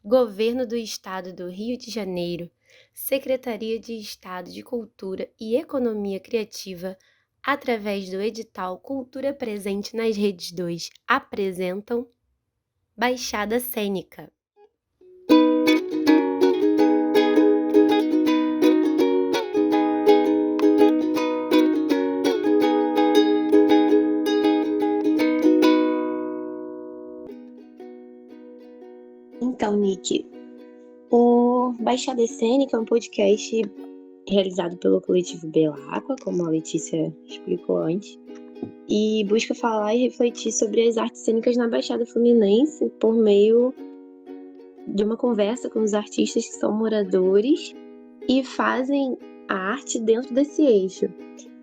Governo do Estado do Rio de Janeiro, Secretaria de Estado de Cultura e Economia Criativa, através do edital Cultura Presente nas Redes 2, apresentam Baixada Cênica. Então, Nick, o Baixada Cênica é um podcast realizado pelo coletivo Belacqua, como a Letícia explicou antes, e busca falar e refletir sobre as artes cênicas na Baixada Fluminense por meio de uma conversa com os artistas que são moradores e fazem a arte dentro desse eixo.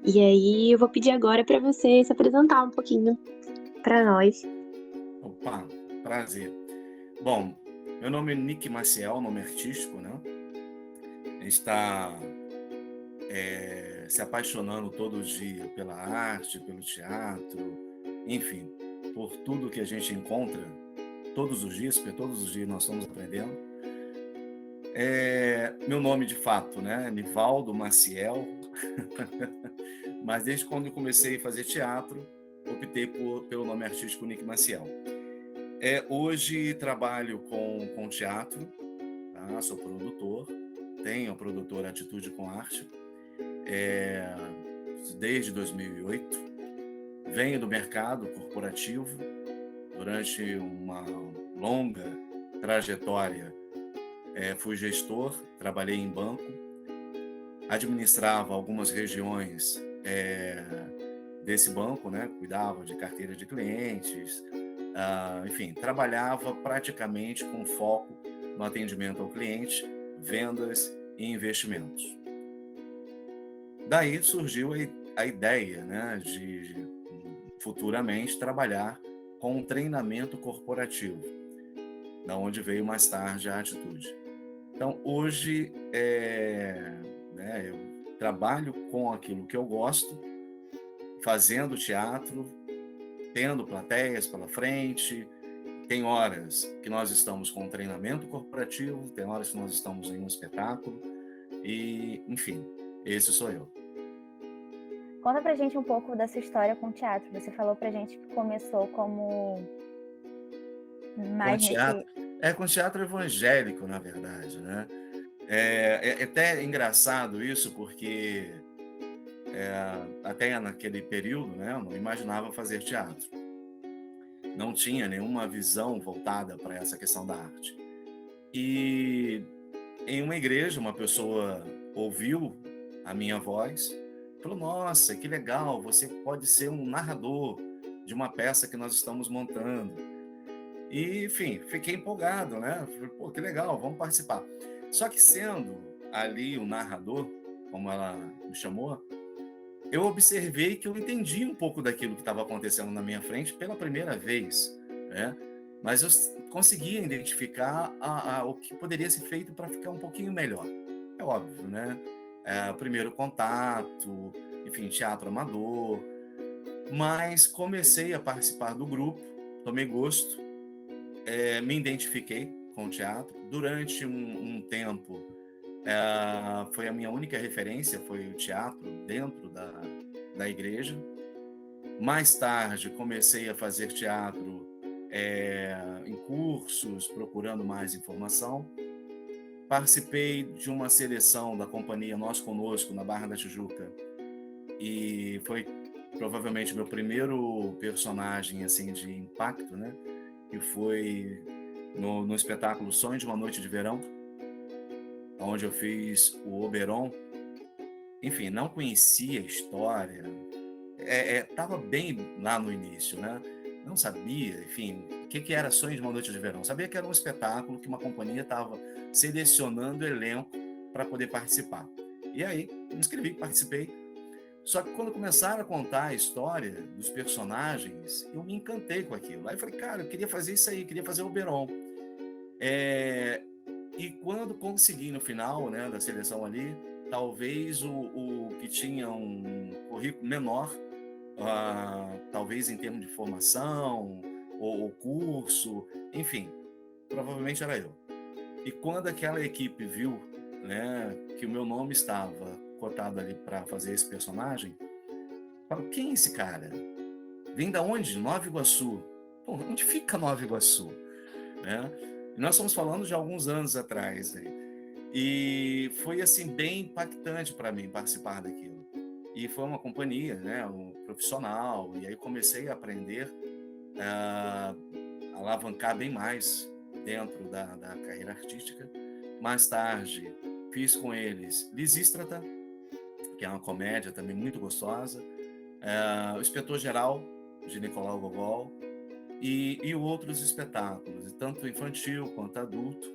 E aí eu vou pedir agora para você se apresentar um pouquinho para nós. Opa, prazer. Bom, meu nome é Nick Maciel, nome artístico, né? A gente está se apaixonando todo dia pela arte, pelo teatro, enfim, por tudo que a gente encontra todos os dias, porque todos os dias nós estamos aprendendo. Meu nome de fato, né, é Nivaldo Maciel, mas desde quando eu comecei a fazer teatro, optei pelo nome artístico Nick Maciel. Hoje trabalho com teatro, tá? Sou produtor, tenho a produtora Atitude com Arte, desde 2008. Venho do mercado corporativo, durante uma longa trajetória. Fui gestor, trabalhei em banco, administrava algumas regiões desse banco, né? Cuidava de carteira de clientes, enfim, trabalhava praticamente com foco no atendimento ao cliente, vendas e investimentos. Daí surgiu a ideia, né, de futuramente trabalhar com um treinamento corporativo, da onde veio mais tarde a Atitude. Então, hoje, eu trabalho com aquilo que eu gosto, fazendo teatro, tendo plateias pela frente. Tem horas que nós estamos com um treinamento corporativo, tem horas que nós estamos em um espetáculo, e, enfim, esse sou eu. Conta pra gente um pouco dessa história com o teatro. Você falou pra gente que começou como mais Com teatro evangélico, na verdade, né? É até engraçado isso, porque até naquele período, né, eu não imaginava fazer teatro. Não tinha nenhuma visão voltada para essa questão da arte. E em uma igreja, uma pessoa ouviu a minha voz, falou: nossa, que legal, você pode ser um narrador de uma peça que nós estamos montando. E, enfim, fiquei empolgado, né? Falei: pô, que legal, vamos participar. Só que sendo ali o narrador, como ela me chamou, eu observei que eu entendi um pouco daquilo que estava acontecendo na minha frente pela primeira vez, né? Mas eu conseguia identificar o que poderia ser feito para ficar um pouquinho melhor. É óbvio, né? Primeiro contato, enfim, teatro amador. Mas comecei a participar do grupo, tomei gosto, me identifiquei com o teatro. Durante um tempo, foi a minha única referência, foi o teatro dentro da igreja. Mais tarde, comecei a fazer teatro em cursos, procurando mais informação. Participei de uma seleção da companhia Nós Conosco, na Barra da Tijuca, e foi provavelmente meu primeiro personagem assim, de impacto, né? Que foi no espetáculo Sonho de uma Noite de Verão, onde eu fiz o Oberon. Enfim, não conhecia a história, estava bem lá no início, né? Não sabia, enfim, o que era Sonho de uma Noite de Verão. Sabia que era um espetáculo que uma companhia estava selecionando elenco para poder participar. E aí, me inscrevi, participei. Só que quando começaram a contar a história dos personagens, eu me encantei com aquilo. Aí eu falei: cara, eu queria fazer isso aí, queria fazer o Oberon. E quando consegui no final, né, da seleção ali, talvez o que tinha um currículo menor, talvez em termos de formação ou curso, enfim, provavelmente era eu. E quando aquela equipe viu, né, que o meu nome estava cotado ali para fazer esse personagem, falou: quem é esse cara? Vem da onde? Nova Iguaçu. Pô, onde fica Nova Iguaçu? Né? E nós estamos falando de alguns anos atrás. Né? E foi assim bem impactante para mim participar daquilo. E foi uma companhia, né, um profissional, e aí comecei a aprender a alavancar bem mais dentro da carreira artística. Mais tarde, fiz com eles Lisístrata, que é uma comédia também muito gostosa, o Inspetor Geral, de Nicolau Gogol, e outros espetáculos, tanto infantil quanto adulto.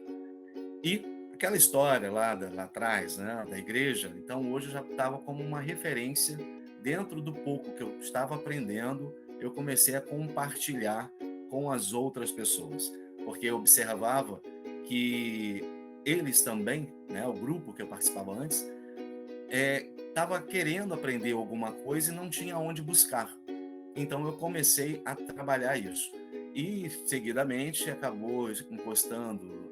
E aquela história lá atrás, né, da igreja, então hoje eu já estava como uma referência. Dentro do pouco que eu estava aprendendo, eu comecei a compartilhar com as outras pessoas, porque eu observava que eles também, né, o grupo que eu participava antes, estava querendo aprender alguma coisa e não tinha onde buscar. Então eu comecei a trabalhar isso. E, seguidamente, acabou encostando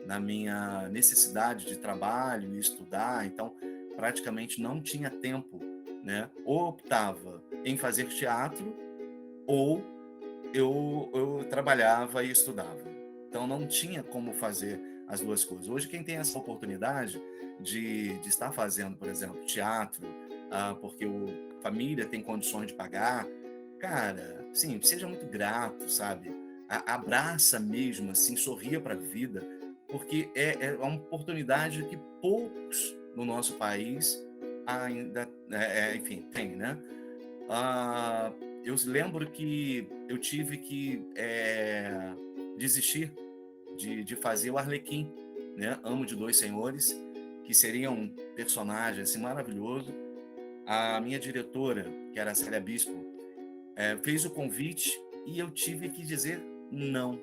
na minha necessidade de trabalho e estudar. Então, praticamente não tinha tempo, né? Ou optava em fazer teatro, ou eu trabalhava e estudava. Então, não tinha como fazer as duas coisas. Hoje, quem tem essa oportunidade de estar fazendo, por exemplo, teatro, porque a família tem condições de pagar, cara, sim, seja muito grato, sabe? Abraça mesmo, assim, sorria para a vida, porque é uma oportunidade que poucos no nosso país ainda, enfim, tem, né? Ah, eu lembro que eu tive que desistir de fazer o Arlequim, né? Amo de Dois Senhores, que seria um personagem assim, maravilhoso. A minha diretora, que era a Célia Bispo, fez o convite e eu tive que dizer não.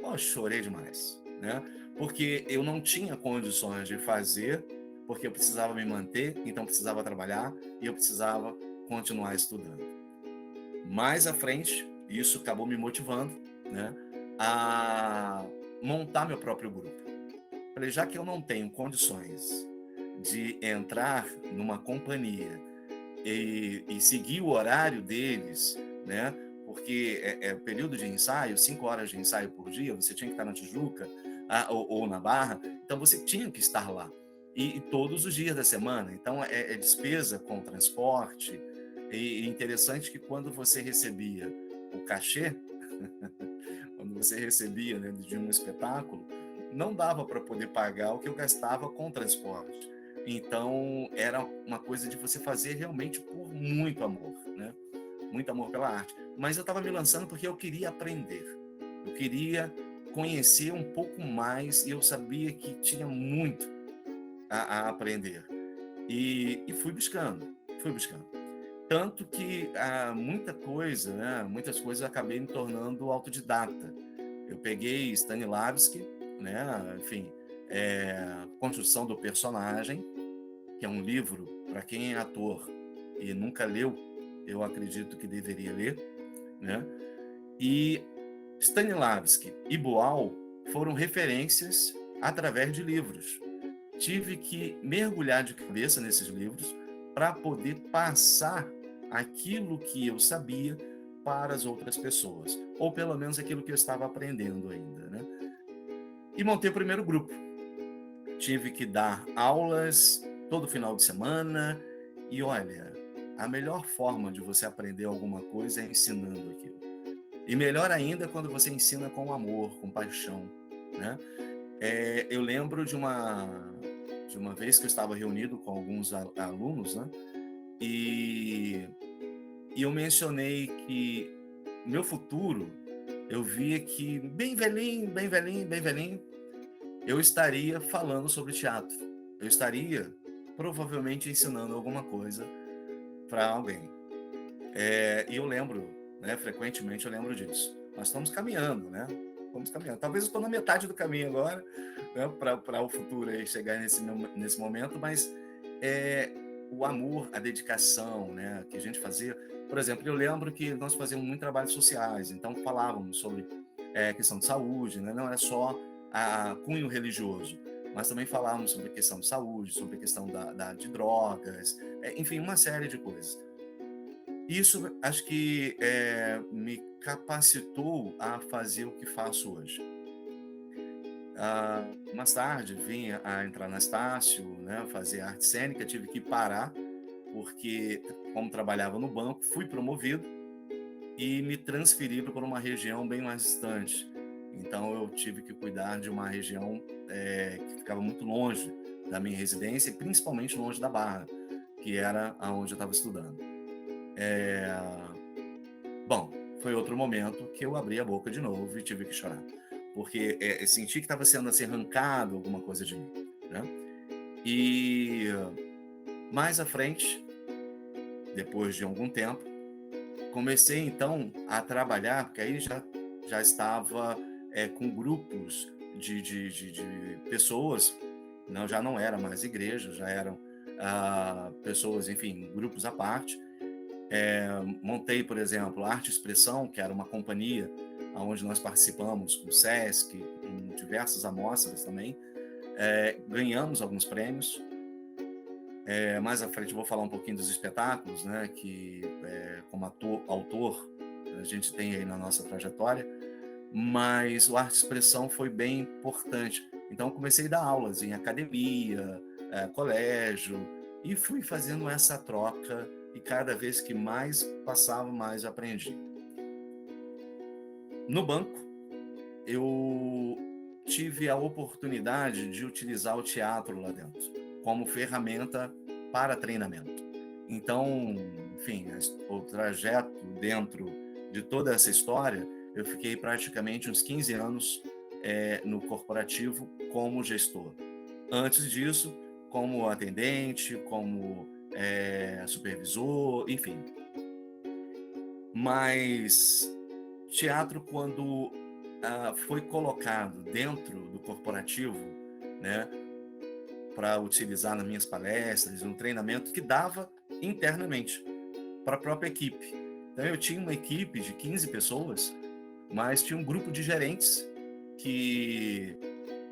Oh, chorei demais, né? Porque eu não tinha condições de fazer, porque eu precisava me manter, então precisava trabalhar e eu precisava continuar estudando. Mais à frente, isso acabou me motivando, né, a montar meu próprio grupo. Falei, já que eu não tenho condições de entrar numa companhia e seguir o horário deles, né? Porque período de ensaio, 5 horas de ensaio por dia, você tinha que estar na Tijuca ou na Barra, então você tinha que estar lá. E todos os dias da semana. Então, é despesa com transporte. E interessante que quando você recebia o cachê, quando você recebia, né, de um espetáculo, não dava para poder pagar o que eu gastava com transporte. Então, era uma coisa de você fazer realmente por muito amor, né? Muito amor pela arte. Mas eu estava me lançando porque eu queria aprender. Eu queria conhecer um pouco mais e eu sabia que tinha muito a aprender. E fui buscando, fui buscando. Tanto que muitas coisas eu acabei me tornando autodidata. Eu peguei Stanislavski, né? Enfim, Construção do Personagem, que é um livro para quem é ator e nunca leu, eu acredito que deveria ler, né? E Stanislavski e Boal foram referências através de livros. Tive que mergulhar de cabeça nesses livros para poder passar aquilo que eu sabia para as outras pessoas, ou pelo menos aquilo que eu estava aprendendo ainda, né? E montei o primeiro grupo. Tive que dar aulas todo final de semana e olha, a melhor forma de você aprender alguma coisa é ensinando aquilo. E melhor ainda quando você ensina com amor, com paixão, né? Eu lembro de uma vez que eu estava reunido com alguns alunos, né? E eu mencionei que meu futuro, eu via que bem velhinho, bem velhinho, bem velhinho, eu estaria falando sobre teatro. Eu estaria provavelmente ensinando alguma coisa para alguém. E eu lembro, né, frequentemente eu lembro disso. Nós estamos caminhando, né? Estamos caminhando. Talvez eu estou na metade do caminho agora, né, para o futuro aí chegar nesse momento, mas o amor, a dedicação, né, que a gente fazia. Por exemplo, eu lembro que nós fazíamos muito trabalhos sociais, então falávamos sobre questão de saúde, né? Não era só a cunho religioso, mas também falávamos sobre a questão de saúde, sobre a questão de drogas, enfim, uma série de coisas. Isso acho que me capacitou a fazer o que faço hoje. Mais tarde vim a entrar na Estácio, né, fazer arte cênica, tive que parar, porque como trabalhava no banco, fui promovido e me transferiram para uma região bem mais distante. Então eu tive que cuidar de uma região que ficava muito longe da minha residência, e principalmente longe da Barra, que era aonde eu estava estudando. Bom, foi outro momento que eu abri a boca de novo e tive que chorar, porque eu senti que estava sendo assim, arrancado alguma coisa de mim, né? E mais à frente, depois de algum tempo, comecei então a trabalhar, porque aí já estava com grupos de pessoas, já não era mais igreja, já eram pessoas, enfim, grupos à parte. Montei, por exemplo, Arte Expressão, que era uma companhia onde nós participamos com o SESC, com diversas amostras também. Ganhamos alguns prêmios. Mais à frente eu vou falar um pouquinho dos espetáculos, né, que como autor a gente tem aí na nossa trajetória, mas o Arte Expressão foi bem importante. Então comecei a dar aulas em academia, colégio, e fui fazendo essa troca, e cada vez que mais passava, mais aprendi. No banco, eu tive a oportunidade de utilizar o teatro lá dentro como ferramenta para treinamento. Então, enfim, o trajeto dentro de toda essa história, eu fiquei praticamente uns 15 anos no corporativo como gestor. Antes disso, como atendente, como supervisor, enfim. Mas teatro, quando foi colocado dentro do corporativo, né, para utilizar nas minhas palestras, no treinamento que dava internamente para a própria equipe. Então eu tinha uma equipe de 15 pessoas, mas tinha um grupo de gerentes que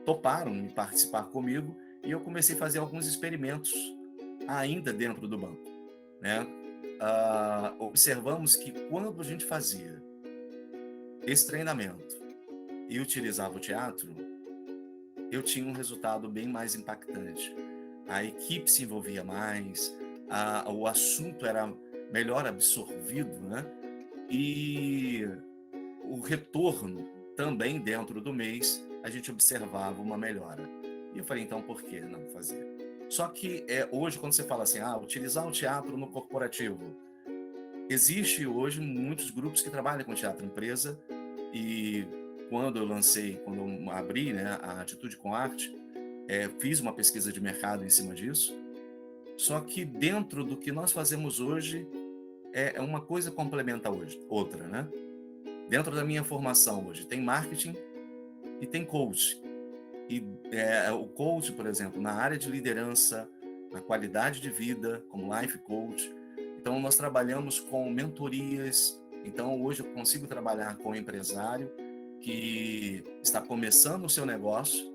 toparam em participar comigo, e eu comecei a fazer alguns experimentos ainda dentro do banco, né? Observamos que quando a gente fazia esse treinamento e utilizava o teatro, eu tinha um resultado bem mais impactante. A equipe se envolvia mais, o assunto era melhor absorvido, né? E o retorno também dentro do mês a gente observava uma melhora. E eu falei, então por que não fazer? Só que hoje, quando você fala assim, utilizar o teatro no corporativo, existe hoje muitos grupos que trabalham com teatro empresa, e quando eu abri, né, a Atitude com Arte, fiz uma pesquisa de mercado em cima disso. Só que dentro do que nós fazemos hoje, uma coisa complementa outra, né? Dentro da minha formação hoje, tem marketing e tem coach. E o coach, por exemplo, na área de liderança, na qualidade de vida, como life coach. Então, nós trabalhamos com mentorias. Então, hoje eu consigo trabalhar com um empresário que está começando o seu negócio,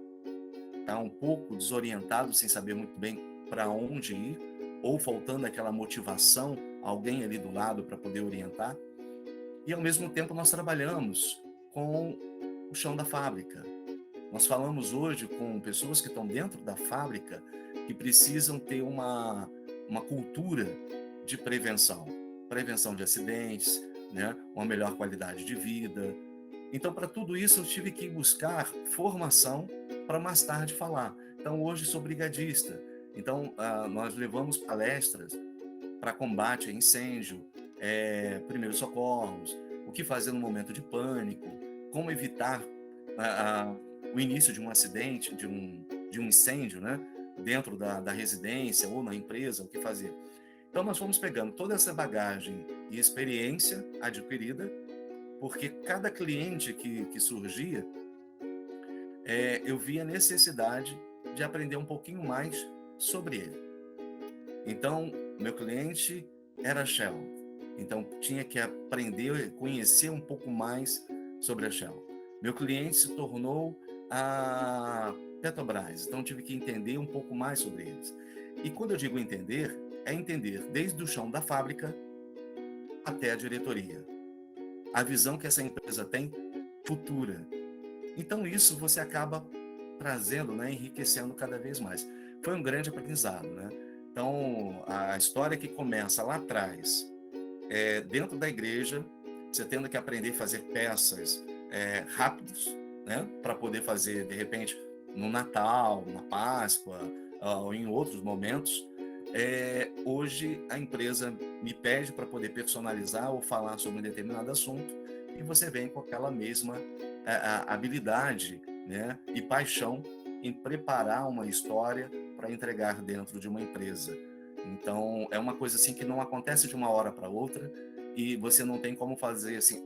está um pouco desorientado, sem saber muito bem para onde ir, ou faltando aquela motivação, alguém ali do lado para poder orientar. E, ao mesmo tempo, nós trabalhamos com o chão da fábrica. Nós falamos hoje com pessoas que estão dentro da fábrica, que precisam ter uma cultura de prevenção de acidentes, né? Uma melhor qualidade de vida. Então, para tudo isso, eu tive que buscar formação para mais tarde falar. Então, hoje sou brigadista. Então, nós levamos palestras para combate a incêndio, primeiros socorros, o que fazer no momento de pânico, como evitar o início de um acidente, de um incêndio, né? Dentro da residência ou na empresa, o que fazer. Então, nós fomos pegando toda essa bagagem e experiência adquirida, porque cada cliente que surgia, eu via a necessidade de aprender um pouquinho mais sobre ele. Então, meu cliente era Shell. Então, tinha que aprender, conhecer um pouco mais sobre a Shell. Meu cliente se tornou a Petrobras. Então, tive que entender um pouco mais sobre eles. E quando eu digo entender, é entender desde o chão da fábrica até a diretoria. A visão que essa empresa tem futura. Então, isso você acaba trazendo, né, enriquecendo cada vez mais. Foi um grande aprendizado, né? Então, a história que começa lá atrás, dentro da igreja, você tendo que aprender a fazer peças rápidas, né, para poder fazer, de repente, no Natal, na Páscoa, ou em outros momentos. Hoje, a empresa me pede para poder personalizar ou falar sobre um determinado assunto, e você vem com aquela mesma habilidade, né, e paixão em preparar uma história para entregar dentro de uma empresa. Então, é uma coisa assim que não acontece de uma hora para outra, e você não tem como fazer assim,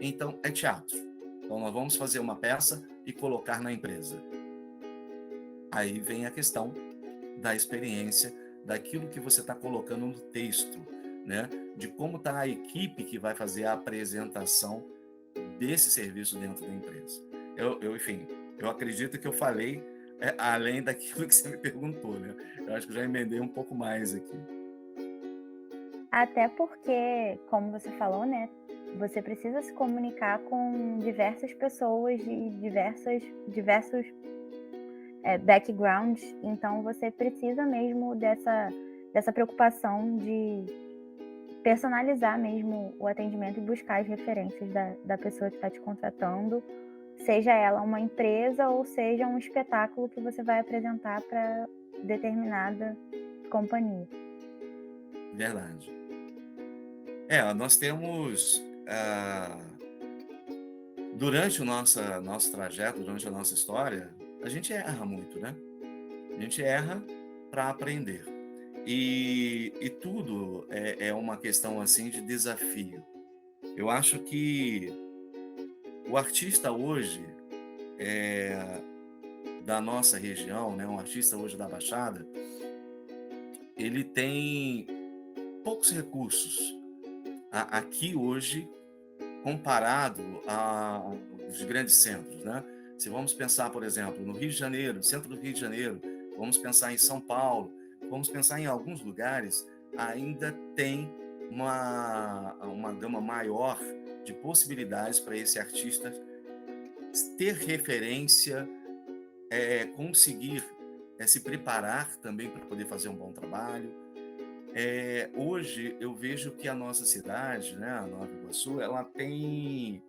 então é teatro. Então, nós vamos fazer uma peça e colocar na empresa. Aí vem a questão da experiência, daquilo que você está colocando no texto, né? De como está a equipe que vai fazer a apresentação desse serviço dentro da empresa. Enfim, eu acredito que eu falei além daquilo que você me perguntou, né? Eu acho que já emendei um pouco mais aqui. Até porque, como você falou, né, você precisa se comunicar com diversas pessoas de diversos backgrounds, então você precisa mesmo dessa preocupação de personalizar mesmo o atendimento e buscar as referências da pessoa que está te contratando, seja ela uma empresa ou seja um espetáculo que você vai apresentar para determinada companhia. Verdade. Nós temos, durante o nosso trajeto, durante a nossa história, a gente erra muito, né? A gente erra para aprender. E tudo é uma questão assim de desafio. Eu acho que o artista hoje da nossa região, né, um artista hoje da Baixada, ele tem poucos recursos aqui hoje comparado aos grandes centros, né? Se vamos pensar, por exemplo, no Rio de Janeiro, centro do Rio de Janeiro, vamos pensar em São Paulo, vamos pensar em alguns lugares, ainda tem uma gama maior de possibilidades para esse artista ter referência, conseguir se preparar também para poder fazer um bom trabalho. Hoje eu vejo que a nossa cidade, né, a Nova Iguaçu, ela tem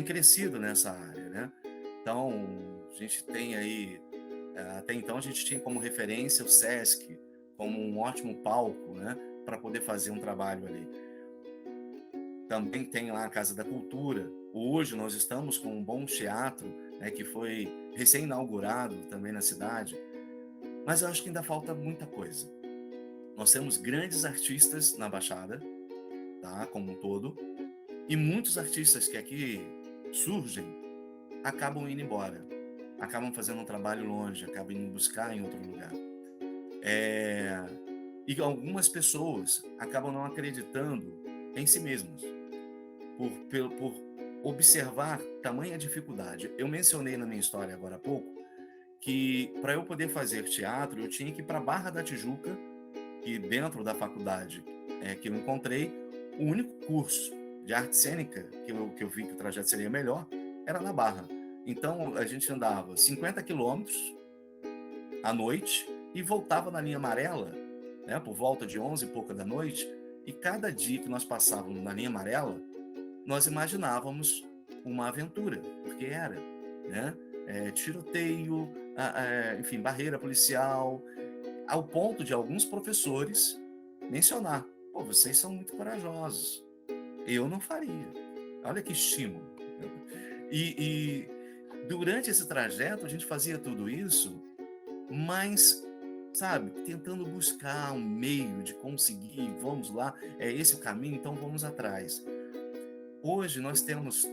crescido nessa área, né? Então, a gente tem aí, até então a gente tinha como referência o Sesc, como um ótimo palco, né, para poder fazer um trabalho ali. Também tem lá a Casa da Cultura. Hoje nós estamos com um bom teatro, né, que foi recém-inaugurado também na cidade, mas eu acho que ainda falta muita coisa. Nós temos grandes artistas na Baixada, tá, como um todo, e muitos artistas que aqui surgem acabam indo embora, acabam fazendo um trabalho longe, acabam indo buscar em outro lugar. E algumas pessoas acabam não acreditando em si mesmas, por observar tamanha dificuldade. Eu mencionei na minha história agora há pouco que para eu poder fazer teatro eu tinha que ir para Barra da Tijuca, e dentro da faculdade que eu encontrei, o único curso de arte cênica que eu vi que o trajeto seria melhor era na Barra. Então a gente andava 50 quilômetros à noite e voltava na linha amarela, né, por volta de 11 e pouca da noite, e cada dia que nós passávamos na linha amarela, nós imaginávamos uma aventura, porque era, né, tiroteio, enfim, barreira policial, ao ponto de alguns professores mencionar: pô, vocês são muito corajosos, eu não faria. Olha que estímulo. E durante esse trajeto a gente fazia tudo isso, mas, sabe, tentando buscar um meio de conseguir, vamos lá, é esse o caminho, então vamos atrás. Hoje nós temos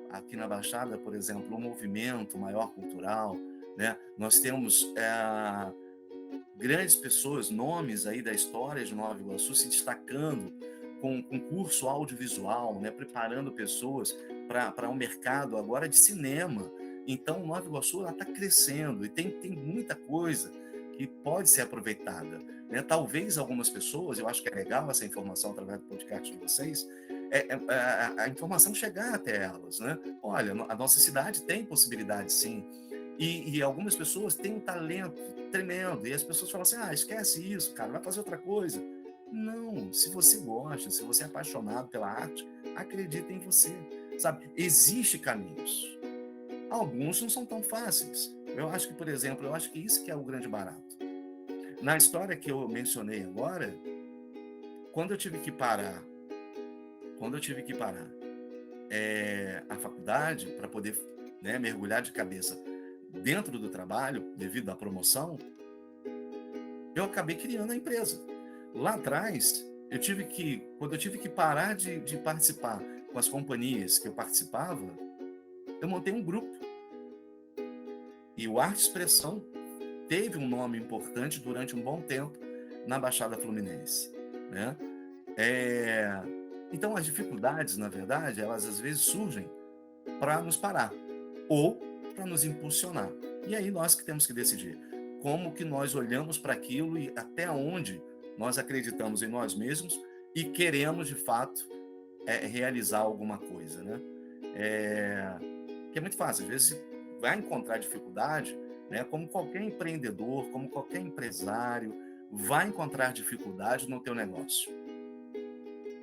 aqui na Baixada, por exemplo, um movimento maior cultural, né? Nós temos grandes pessoas, nomes aí da história de Nova Iguaçu se destacando com curso audiovisual, né, preparando pessoas para um mercado agora de cinema. Então, Nova Iguaçu está crescendo e tem muita coisa que pode ser aproveitada, né? Talvez algumas pessoas, eu acho que é legal essa informação através do podcast de vocês, a informação chegar até elas, né? Olha, a nossa cidade tem possibilidade, sim, e algumas pessoas têm um talento tremendo, e as pessoas falam assim, esquece isso, cara, vai fazer outra coisa. Não, se você gosta, se você é apaixonado pela arte, acredita em você, sabe? Existem caminhos. Alguns não são tão fáceis. Eu acho que, por exemplo, eu acho que isso que é o grande barato. Na história que eu mencionei agora, quando eu tive que parar a faculdade para poder, né, mergulhar de cabeça dentro do trabalho, devido à promoção, eu acabei criando a empresa. Lá atrás, quando eu tive que parar de participar com as companhias que eu participava, eu montei um grupo. E o Arte Expressão teve um nome importante durante um bom tempo na Baixada Fluminense, né? Então, as dificuldades, na verdade, elas às vezes surgem para nos parar ou para nos impulsionar. E aí nós que temos que decidir como que nós olhamos para aquilo e até onde nós acreditamos em nós mesmos e queremos, de fato, realizar alguma coisa, né? Que é muito fácil. Às vezes você vai encontrar dificuldade, né? Como qualquer empreendedor, como qualquer empresário, vai encontrar dificuldade no teu negócio.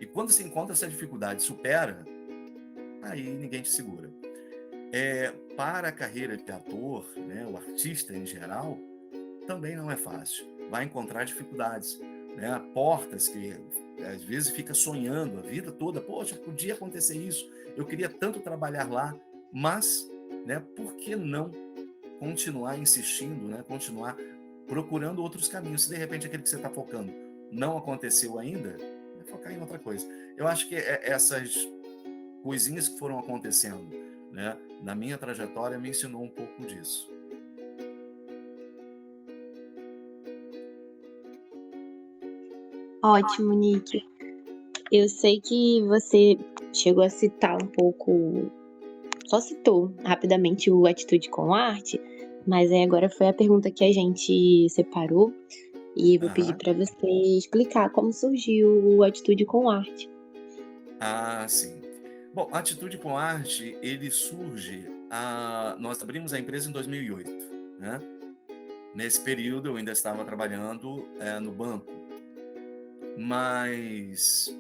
E quando você encontra essa dificuldade, supera, aí ninguém te segura. Para a carreira de ator, né, o artista em geral, também não é fácil. Vai encontrar dificuldades, né? Portas que às vezes fica sonhando a vida toda. Poxa, podia acontecer isso. Eu queria tanto trabalhar lá, mas, né, por que não continuar insistindo, né? Continuar procurando outros caminhos? Se de repente aquele que você está focando não aconteceu ainda, vai focar em outra coisa. Eu acho que essas coisinhas que foram acontecendo, né, na minha trajetória me ensinou um pouco disso. Ótimo, Nick. Eu sei que você chegou a citar um pouco, só citou rapidamente o Atitude com Arte, mas aí agora foi a pergunta que a gente separou e vou pedir para você explicar como surgiu o Atitude com Arte. Sim. Bom, Atitude com Arte, ele surge, nós abrimos a empresa em 2008, né? Nesse período eu ainda estava trabalhando no banco, mas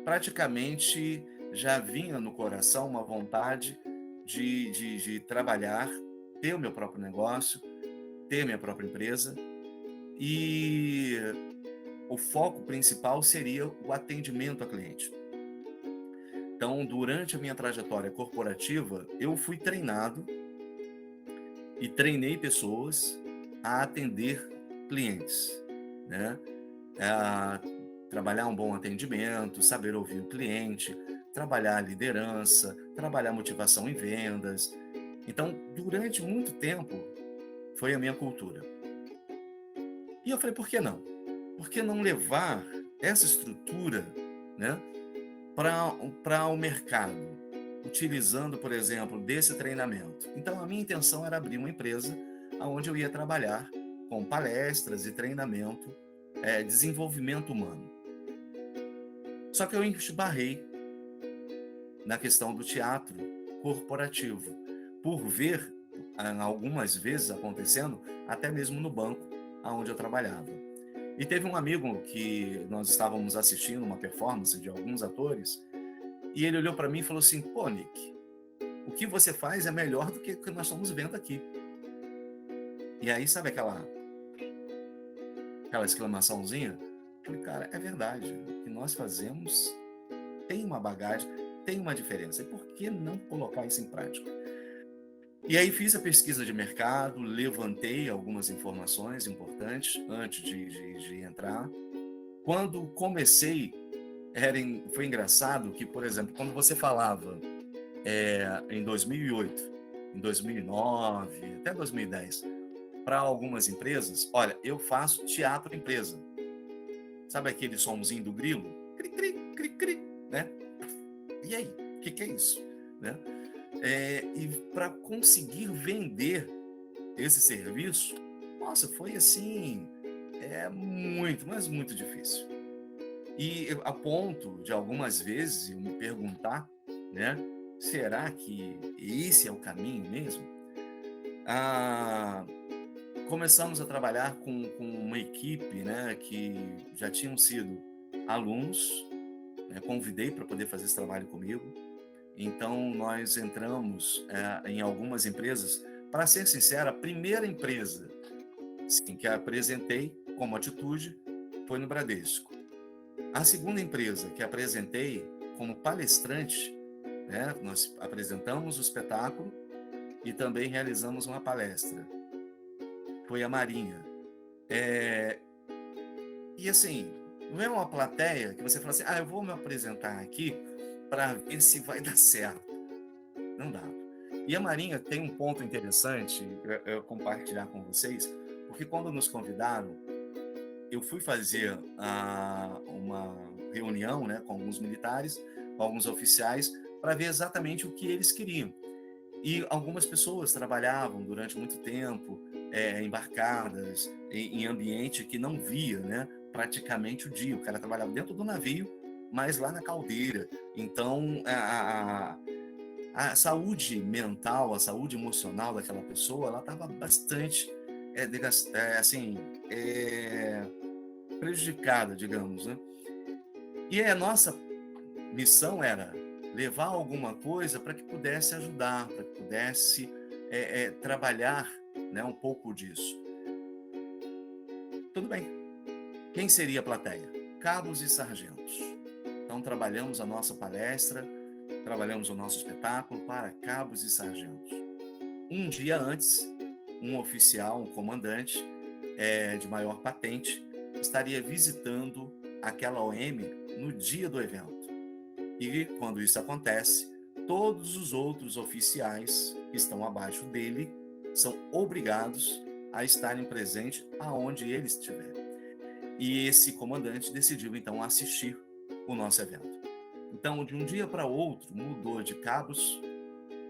praticamente já vinha no coração uma vontade de trabalhar, ter o meu próprio negócio, ter minha própria empresa, e o foco principal seria o atendimento a cliente. Então, durante a minha trajetória corporativa, eu fui treinado e treinei pessoas a atender clientes, né? A trabalhar um bom atendimento, saber ouvir o cliente, trabalhar a liderança, trabalhar motivação em vendas. Então, durante muito tempo, foi a minha cultura. E eu falei, por que não? Por que não levar essa estrutura, né, para o mercado, utilizando, por exemplo, desse treinamento? Então, a minha intenção era abrir uma empresa onde eu ia trabalhar com palestras e treinamento, desenvolvimento humano. Só que eu esbarrei na questão do teatro corporativo, por ver algumas vezes acontecendo, até mesmo no banco onde eu trabalhava. E teve um amigo que nós estávamos assistindo uma performance de alguns atores, e ele olhou para mim e falou assim, pô, Nick, o que você faz é melhor do que o que nós estamos vendo aqui. E aí, sabe aquela exclamaçãozinha? Eu falei, cara, é verdade, o que nós fazemos tem uma bagagem, tem uma diferença, e por que não colocar isso em prática? E aí fiz a pesquisa de mercado, levantei algumas informações importantes antes de entrar. Quando comecei, foi engraçado que, por exemplo, quando você falava em 2008, em 2009, até 2010, para algumas empresas, olha, eu faço teatro empresa. Sabe aquele somzinho do grilo? Cri, cri, cri, cri, né? E aí, o que é isso? Né? E para conseguir vender esse serviço, nossa, foi assim, muito, mas muito difícil. E a ponto de algumas vezes eu me perguntar, né, será que esse é o caminho mesmo? Ah, Começamos a trabalhar com uma equipe, né, que já tinham sido alunos, né, convidei para poder fazer esse trabalho comigo. Então, nós entramos em algumas empresas. Para ser sincero, a primeira empresa, sim, que apresentei como atitude foi no Bradesco. A segunda empresa que apresentei como palestrante, né, nós apresentamos o espetáculo e também realizamos uma palestra. Foi a Marinha. E assim, não é uma plateia que você fala assim, eu vou me apresentar aqui para ver se vai dar certo. Não dá. E a Marinha tem um ponto interessante eu compartilhar com vocês, porque quando nos convidaram, eu fui fazer uma reunião, né, com alguns militares, com alguns oficiais, para ver exatamente o que eles queriam. E algumas pessoas trabalhavam durante muito tempo embarcadas em ambiente que não via, né, praticamente o dia. O cara trabalhava dentro do navio, mas lá na caldeira. Então, a saúde mental, a saúde emocional daquela pessoa, ela estava bastante assim, prejudicada, digamos, né? E a nossa missão era levar alguma coisa para que pudesse ajudar, para que pudesse trabalhar, né, um pouco disso. Tudo bem. Quem seria a plateia? Cabos e sargentos. Então trabalhamos a nossa palestra, trabalhamos o nosso espetáculo para cabos e sargentos. Um dia antes, um oficial, um comandante de maior patente, estaria visitando aquela OM no dia do evento. E quando isso acontece, todos os outros oficiais que estão abaixo dele são obrigados a estarem presentes aonde ele estiver. E esse comandante decidiu então assistir o nosso evento. Então, de um dia para outro, mudou de cabos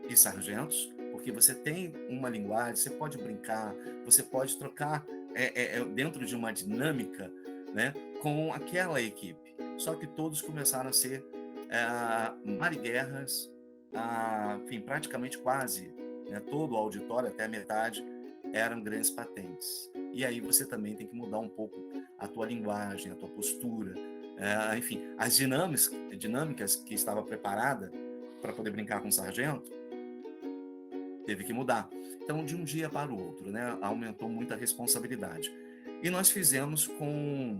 e sargentos, porque você tem uma linguagem, você pode brincar, você pode trocar dentro de uma dinâmica, né, com aquela equipe. Só que todos começaram a ser marighers, enfim, praticamente quase, né, todo o auditório, até a metade, eram grandes patentes. E aí você também tem que mudar um pouco a tua linguagem, a tua postura, enfim, as dinâmicas que estava preparada para poder brincar com o sargento, teve que mudar. Então, de um dia para o outro, né, aumentou muito a responsabilidade. E nós fizemos com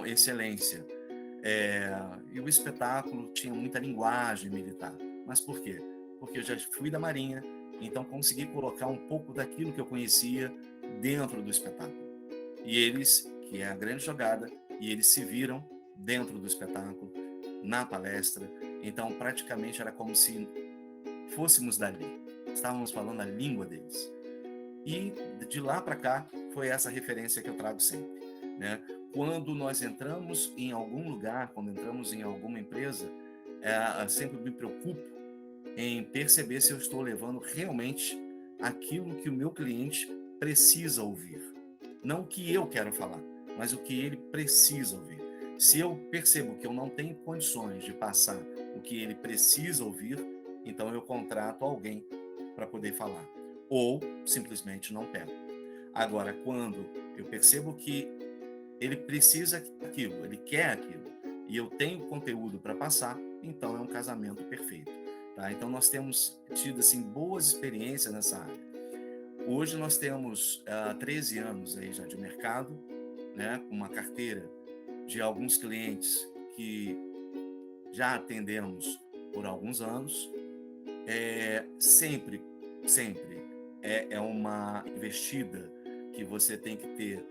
excelência. E o espetáculo tinha muita linguagem militar. Mas por quê? Porque eu já fui da Marinha, então consegui colocar um pouco daquilo que eu conhecia dentro do espetáculo. E eles, que é a grande jogada, e eles se viram dentro do espetáculo, na palestra. Então, praticamente era como se fôssemos dali. Estávamos falando a língua deles. E de lá para cá, foi essa referência que eu trago sempre, né? Quando nós entramos em algum lugar, quando entramos em alguma empresa, sempre me preocupo em perceber se eu estou levando realmente aquilo que o meu cliente precisa ouvir. Não o que eu quero falar, mas o que ele precisa ouvir. Se eu percebo que eu não tenho condições de passar o que ele precisa ouvir, então eu contrato alguém para poder falar. Ou simplesmente não pego. Agora, quando eu percebo que ele precisa daquilo, ele quer aquilo, e eu tenho conteúdo para passar, então é um casamento perfeito. Tá? Então nós temos tido assim, boas experiências nessa área. Hoje nós temos 13 anos aí já de mercado, né, com uma carteira de alguns clientes que já atendemos por alguns anos. Sempre é uma investida que você tem que ter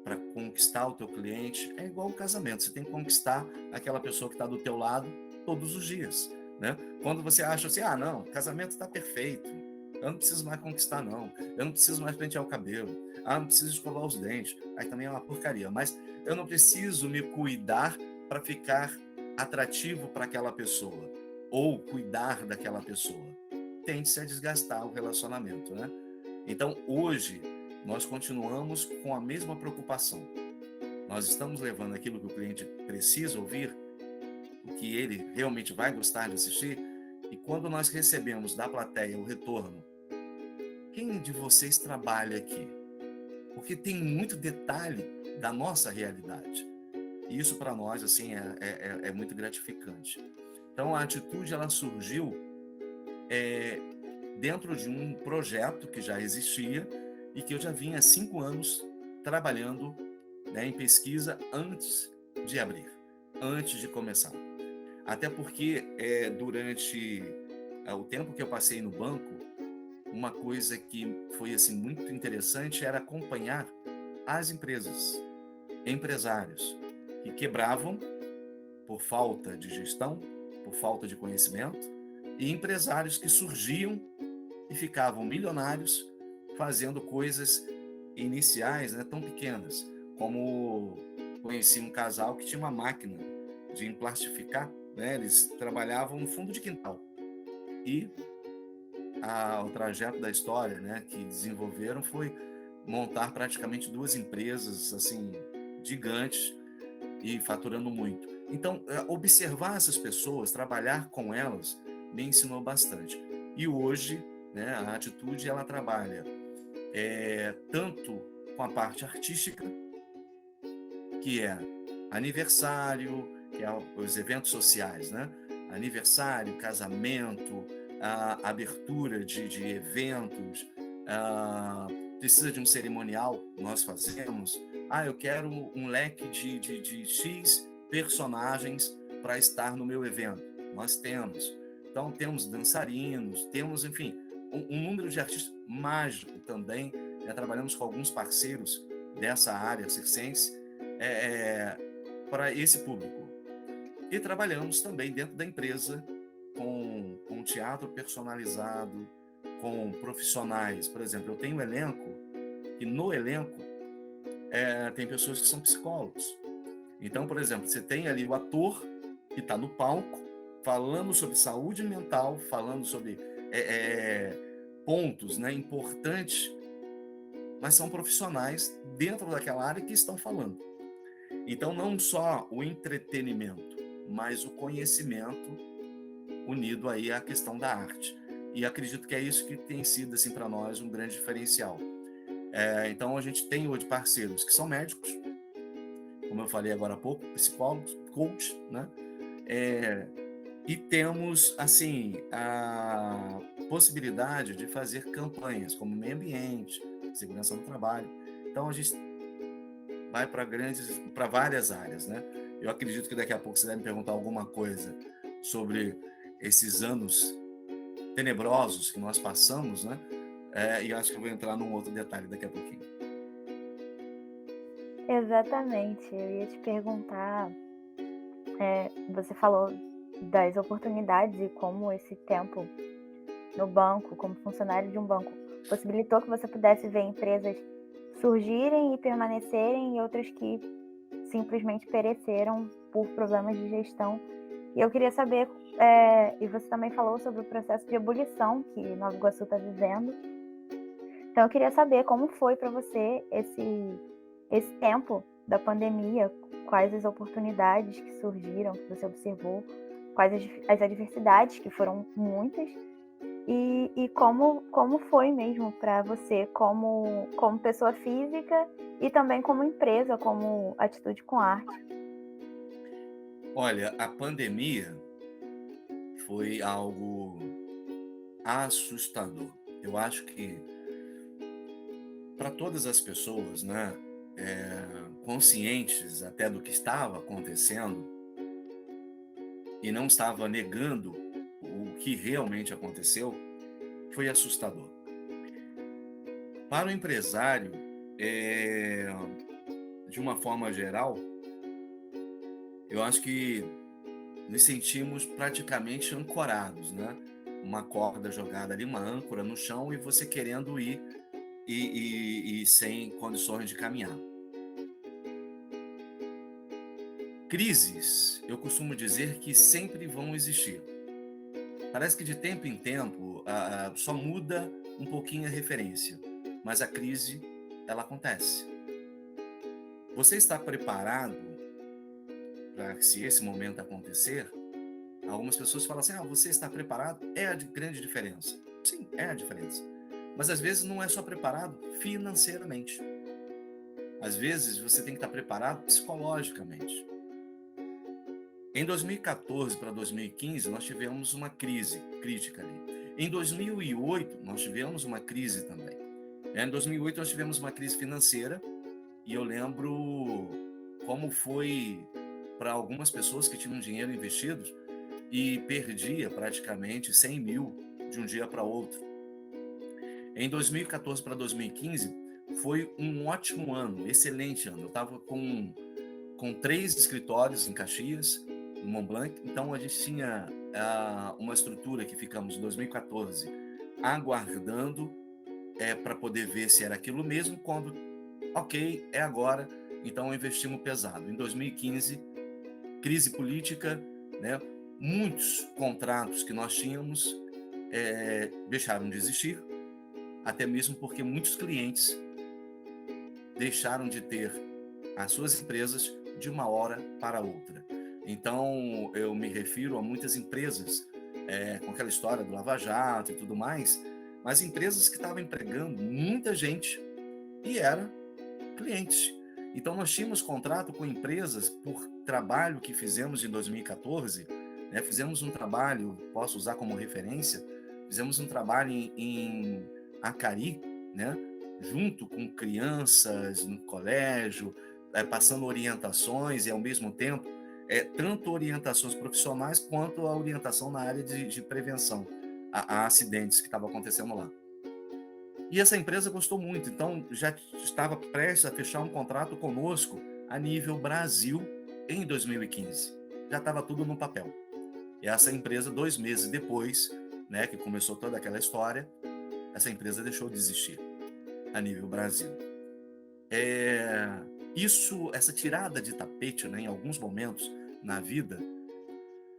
para conquistar o teu cliente. É igual o casamento, você tem que conquistar aquela pessoa que está do teu lado todos os dias, né? Quando você acha assim, não, o casamento está perfeito, eu não preciso mais conquistar não, eu não preciso mais pentear o cabelo, não preciso escovar os dentes, aí também é uma porcaria, mas eu não preciso me cuidar para ficar atrativo para aquela pessoa, ou cuidar daquela pessoa, tende-se a desgastar o relacionamento, né? Então, hoje, nós continuamos com a mesma preocupação. Nós estamos levando aquilo que o cliente precisa ouvir, o que ele realmente vai gostar de assistir, e quando nós recebemos da plateia o retorno, quem de vocês trabalha aqui? Porque tem muito detalhe da nossa realidade. E isso para nós assim é muito gratificante. Então a atitude ela surgiu dentro de um projeto que já existia e que eu já vinha há 5 anos trabalhando, né, em pesquisa antes de abrir, antes de começar. Até porque durante o tempo que eu passei no banco, uma coisa que foi assim muito interessante era acompanhar as empresas, empresários que quebravam por falta de gestão, por falta de conhecimento, e empresários que surgiam e ficavam milionários fazendo coisas iniciais, né, tão pequenas, como conheci um casal que tinha uma máquina de emplastificar, né, eles trabalhavam no fundo de quintal e o trajeto da história, né, que desenvolveram foi montar praticamente 2 empresas assim gigantes e faturando muito. Então, observar essas pessoas, trabalhar com elas, me ensinou bastante. E hoje, né, a atitude ela trabalha tanto com a parte artística, que é aniversário, que é os eventos sociais, né? Aniversário, casamento, a abertura de eventos, precisa de um cerimonial, nós fazemos. Eu quero um leque de X personagens para estar no meu evento. Nós temos. Então, temos dançarinos, temos, enfim, um número de artistas mágico também. Trabalhamos com alguns parceiros dessa área circense para esse público. E trabalhamos também dentro da empresa com teatro personalizado, com profissionais. Por exemplo, eu tenho um elenco, e no elenco tem pessoas que são psicólogos. Então, por exemplo, você tem ali o ator que está no palco falando sobre saúde mental, falando sobre pontos, né, importantes, mas são profissionais dentro daquela área que estão falando. Então, não só o entretenimento, mas o conhecimento unido aí à questão da arte. E acredito que é isso que tem sido assim, para nós um grande diferencial. Então, a gente tem hoje parceiros que são médicos, como eu falei agora há pouco, psicólogos, coach, né? E temos assim a possibilidade de fazer campanhas como meio ambiente, segurança no trabalho. Então a gente vai para várias áreas, né? Eu acredito que daqui a pouco você deve me perguntar alguma coisa sobre esses anos tenebrosos que nós passamos, né? E acho que eu vou entrar num outro detalhe daqui a pouquinho. Exatamente, eu ia te perguntar, você falou das oportunidades e como esse tempo no banco, como funcionário de um banco, possibilitou que você pudesse ver empresas surgirem e permanecerem e outras que simplesmente pereceram por problemas de gestão. E eu queria saber, e você também falou sobre o processo de ebulição que Nova Iguaçu está vivendo. Então eu queria saber como foi para você esse tempo da pandemia, quais as oportunidades que surgiram, que você observou, quais as adversidades, que foram muitas, e como foi mesmo para você como pessoa física e também como empresa, como Atitude com Arte. Olha, a pandemia foi algo assustador. Eu acho que para todas as pessoas, né, conscientes até do que estava acontecendo e não estava negando o que realmente aconteceu, foi assustador. Para o empresário, de uma forma geral, eu acho que nos sentimos praticamente ancorados, né? Uma corda jogada ali, uma âncora no chão e você querendo ir e sem condições de caminhar. Crises, eu costumo dizer que sempre vão existir. Parece que de tempo em tempo só muda um pouquinho a referência, mas a crise, ela acontece. Você está preparado para que, se esse momento acontecer? Algumas pessoas falam assim, você está preparado? É a grande diferença. Sim, é a diferença. Mas às vezes não é só preparado financeiramente. Às vezes você tem que estar preparado psicologicamente. Em 2014 para 2015, nós tivemos uma crise crítica ali. Em 2008, nós tivemos uma crise também. Em 2008, nós tivemos uma crise financeira, e eu lembro como foi para algumas pessoas que tinham dinheiro investido e perdia praticamente 100 mil de um dia para outro. Em 2014 para 2015, foi um ótimo ano, excelente ano. Eu estava com 3 escritórios em Caxias, no Mont Blanc, então a gente tinha uma estrutura que ficamos em 2014 aguardando para poder ver se era aquilo mesmo, quando, ok, é agora, então investimos pesado. Em 2015, crise política, né? Muitos contratos que nós tínhamos deixaram de existir, até mesmo porque muitos clientes deixaram de ter as suas empresas de uma hora para outra. Então, eu me refiro a muitas empresas, com aquela história do Lava Jato e tudo mais, mas empresas que estavam empregando muita gente e eram clientes. Então, nós tínhamos contrato com empresas por trabalho que fizemos em 2014, né? Fizemos um trabalho, posso usar como referência, fizemos um trabalho em Acari, né? Junto com crianças no colégio, passando orientações e, ao mesmo tempo, tanto orientações profissionais quanto a orientação na área de prevenção a acidentes que estavam acontecendo lá. E essa empresa gostou muito, então já estava prestes a fechar um contrato conosco a nível Brasil em 2015. Já estava tudo no papel. E essa empresa, 2 meses depois, né, que começou toda aquela história, essa empresa deixou de existir a nível Brasil. Essa tirada de tapete, né, em alguns momentos na vida,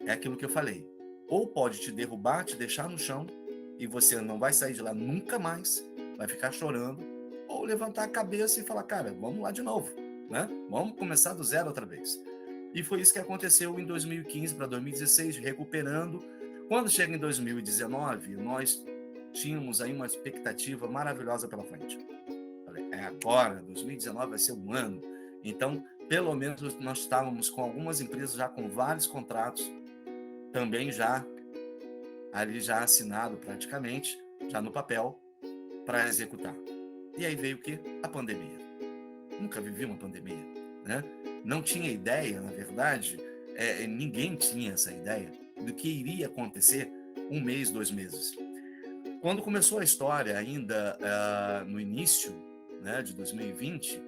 é aquilo que eu falei. Ou pode te derrubar, te deixar no chão, e você não vai sair de lá nunca mais, vai ficar chorando, ou levantar a cabeça e falar, cara, vamos lá de novo, né? Vamos começar do zero outra vez. E foi isso que aconteceu em 2015 para 2016, recuperando. Quando chega em 2019, nós tínhamos aí uma expectativa maravilhosa pela frente. Falei, agora, 2019 vai ser um ano. Então, pelo menos nós estávamos com algumas empresas já com vários contratos, também já assinado praticamente, já no papel, para executar. E aí veio o quê? A pandemia. Nunca vivi uma pandemia, né? Não tinha ideia, na verdade, ninguém tinha essa ideia do que iria acontecer 1 mês, 2 meses. Quando começou a história, ainda no início, né, de 2020,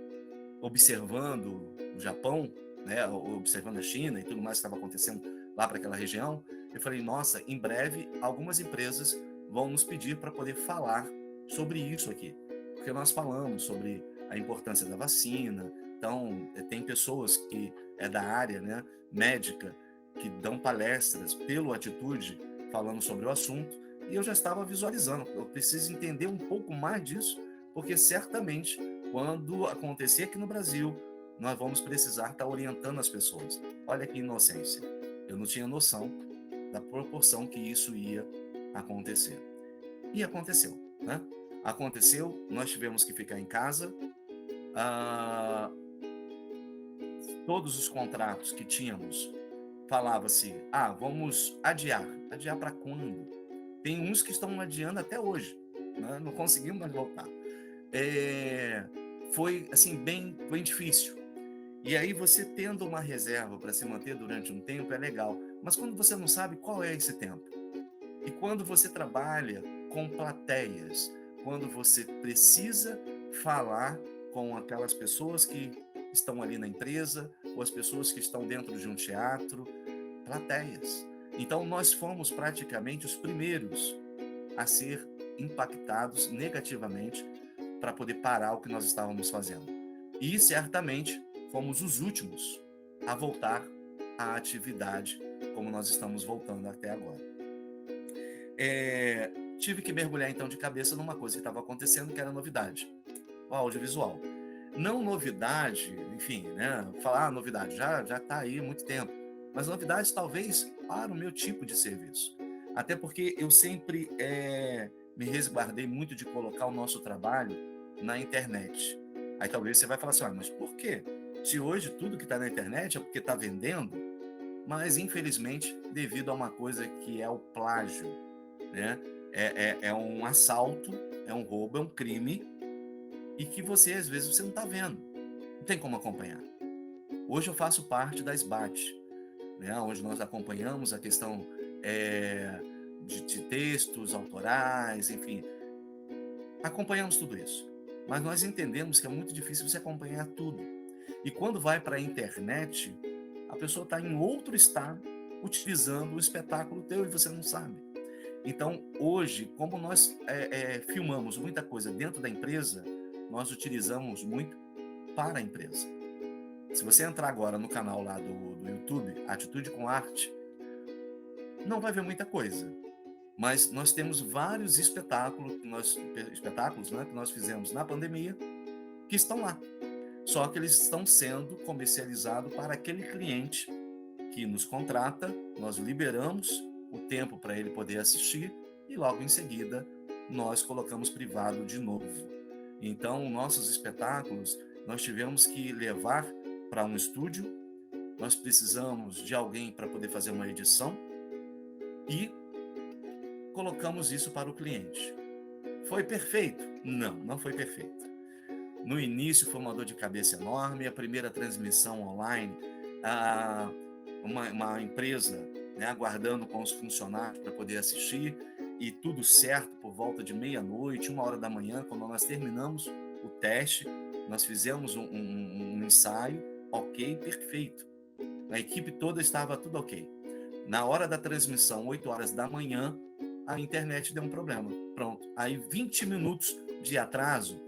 observando o Japão, né, observando a China e tudo mais que estava acontecendo lá para aquela região, eu falei, nossa, em breve algumas empresas vão nos pedir para poder falar sobre isso aqui, porque nós falamos sobre a importância da vacina. Então, tem pessoas que da área, né, médica, que dão palestras pelo Atitude falando sobre o assunto, e eu já estava visualizando, eu preciso entender um pouco mais disso, porque certamente quando acontecer aqui no Brasil, nós vamos precisar estar orientando as pessoas. Olha que inocência, eu não tinha noção da proporção que isso ia acontecer. E aconteceu, né? Aconteceu, nós tivemos que ficar em casa, todos os contratos que tínhamos, falava-se, vamos adiar. Adiar para quando? Tem uns que estão adiando até hoje, né? Não conseguimos mais voltar. Foi assim, bem difícil. E aí você tendo uma reserva para se manter durante um tempo é legal, mas quando você não sabe qual é esse tempo, e quando você trabalha com plateias, quando você precisa falar com aquelas pessoas que estão ali na empresa, ou as pessoas que estão dentro de um teatro, plateias. Então nós fomos praticamente os primeiros a ser impactados negativamente para poder parar o que nós estávamos fazendo. E certamente fomos os últimos a voltar à atividade como nós estamos voltando até agora. Tive que mergulhar então de cabeça numa coisa que estava acontecendo, que era novidade, o audiovisual. Não novidade, enfim, né? Falar novidade já está aí há muito tempo, mas novidade talvez para o meu tipo de serviço. Até porque eu sempre me resguardei muito de colocar o nosso trabalho na internet. Aí talvez você vai falar assim, mas por quê? Se hoje tudo que está na internet é porque está vendendo, mas infelizmente devido a uma coisa que é o plágio, né? É um assalto, é um roubo, é um crime, e que você às vezes você não está vendo, não tem como acompanhar. Hoje eu faço parte da SBAT, né? Onde nós acompanhamos a questão de textos autorais, enfim, acompanhamos tudo isso. Mas nós entendemos que é muito difícil você acompanhar tudo. E quando vai para a internet, a pessoa está em outro estado, utilizando o espetáculo teu e você não sabe. Então, hoje, como nós filmamos muita coisa dentro da empresa, nós utilizamos muito para a empresa. Se você entrar agora no canal lá do YouTube, Atitude com Arte, não vai ver muita coisa. Mas nós temos vários espetáculos, né, que nós fizemos na pandemia, que estão lá. Só que eles estão sendo comercializados para aquele cliente que nos contrata, nós liberamos o tempo para ele poder assistir e logo em seguida nós colocamos privado de novo. Então, nossos espetáculos, nós tivemos que levar para um estúdio, nós precisamos de alguém para poder fazer uma edição e colocamos isso para o cliente. Foi perfeito? Não, não foi perfeito. No início foi uma dor de cabeça enorme, a primeira transmissão online, uma empresa, né, aguardando com os funcionários para poder assistir, e tudo certo por volta de meia-noite, 1h da manhã, quando nós terminamos o teste, nós fizemos um ensaio, ok, perfeito. A equipe toda estava tudo ok. Na hora da transmissão, 8h da manhã, a internet deu um problema. Pronto. Aí 20 minutos de atraso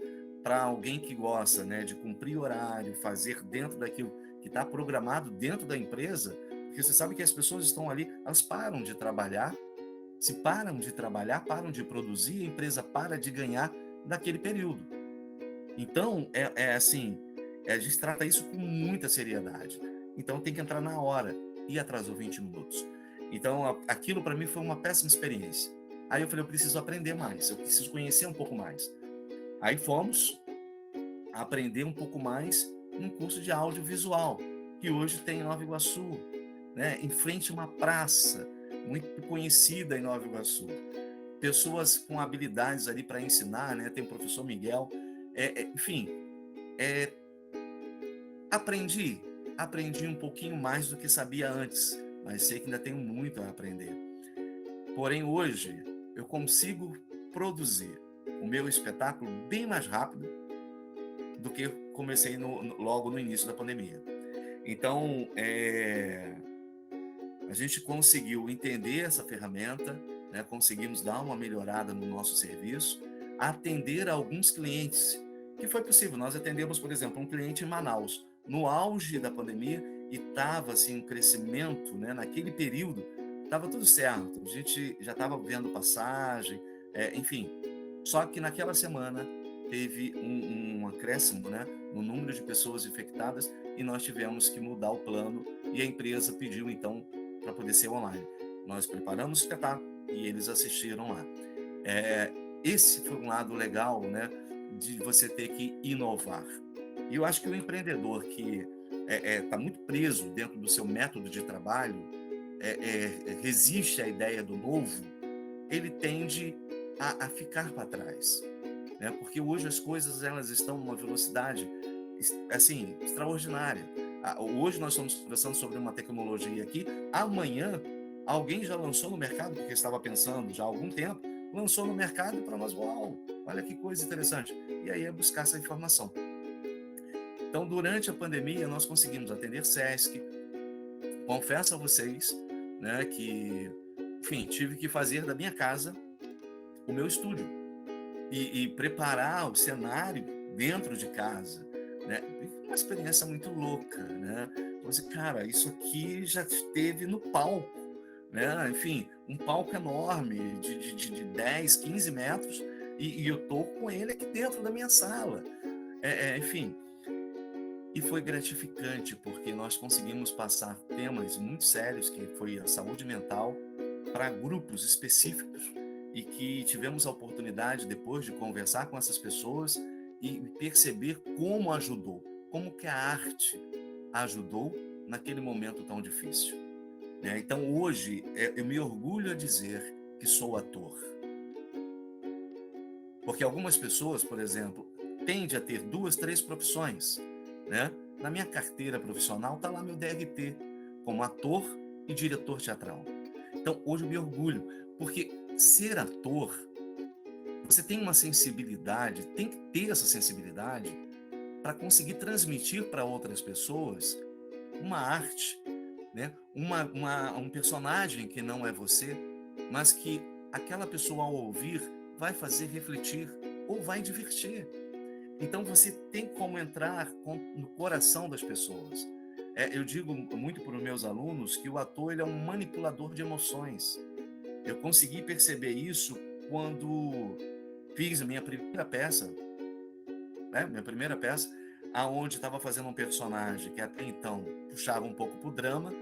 para alguém que gosta, né, de cumprir horário, fazer dentro daquilo que está programado dentro da empresa, porque você sabe que as pessoas estão ali, elas param de trabalhar, se param de trabalhar, param de produzir, a empresa para de ganhar naquele período. Então, assim, a gente trata isso com muita seriedade. Então, tem que entrar na hora, e atrasou 20 minutos. Então, aquilo para mim foi uma péssima experiência. Aí eu falei, eu preciso aprender mais, eu preciso conhecer um pouco mais. Aí fomos aprender um pouco mais num curso de audiovisual, que hoje tem em Nova Iguaçu, né? Em frente a uma praça muito conhecida em Nova Iguaçu. Pessoas com habilidades ali para ensinar, né? Tem o professor Miguel. Enfim, aprendi um pouquinho mais do que sabia antes, mas sei que ainda tenho muito a aprender. Porém, hoje, eu consigo produzir o meu espetáculo bem mais rápido do que comecei logo no início da pandemia. Então, a gente conseguiu entender essa ferramenta, né? Conseguimos dar uma melhorada no nosso serviço, atender a alguns clientes, que foi possível. Nós atendemos, por exemplo, um cliente em Manaus, no auge da pandemia, e estava assim, um crescimento, né? Naquele período, estava tudo certo, a gente já estava vendo passagem, enfim. Só que naquela semana teve um acréscimo, né, no número de pessoas infectadas, e nós tivemos que mudar o plano, e a empresa pediu então para poder ser online. Nós preparamos o espetáculo e eles assistiram lá. Esse foi um lado legal, né, de você ter que inovar. E eu acho que o empreendedor que está muito preso dentro do seu método de trabalho, resiste à ideia do novo, ele tende a ficar para trás, né? Porque hoje as coisas elas estão numa velocidade assim extraordinária. Hoje nós estamos conversando sobre uma tecnologia aqui, amanhã alguém já lançou no mercado, porque estava pensando já há algum tempo, lançou no mercado e para nós, uau, olha que coisa interessante. E aí é buscar essa informação. Então, durante a pandemia, nós conseguimos atender SESC. Confesso a vocês, né, que, enfim, tive que fazer da minha casa o meu estúdio e preparar o cenário dentro de casa, né? Uma experiência muito louca, né? Você, cara, isso aqui já esteve no palco, né? Enfim, um palco enorme de 10, 15 metros, e eu tô com ele aqui dentro da minha sala. Enfim, e foi gratificante, porque nós conseguimos passar temas muito sérios, que foi a saúde mental, para grupos específicos, e que tivemos a oportunidade, depois de conversar com essas pessoas e perceber como ajudou, como que a arte ajudou naquele momento tão difícil, né? Então, hoje, eu me orgulho a dizer que sou ator. Porque algumas pessoas, por exemplo, tendem a ter 2, 3 profissões, né? Na minha carteira profissional está lá meu DRT, como ator e diretor teatral. Então, hoje eu me orgulho, porque ser ator, você tem uma sensibilidade, tem que ter essa sensibilidade para conseguir transmitir para outras pessoas uma arte, né? Um personagem que não é você, mas que aquela pessoa, ao ouvir, vai fazer refletir ou vai divertir. Então você tem como entrar no coração das pessoas. Eu digo muito para os meus alunos que o ator, ele é um manipulador de emoções. Eu consegui perceber isso quando fiz a minha primeira peça, né? Minha primeira peça, aonde estava fazendo um personagem que até então puxava um pouco para o drama,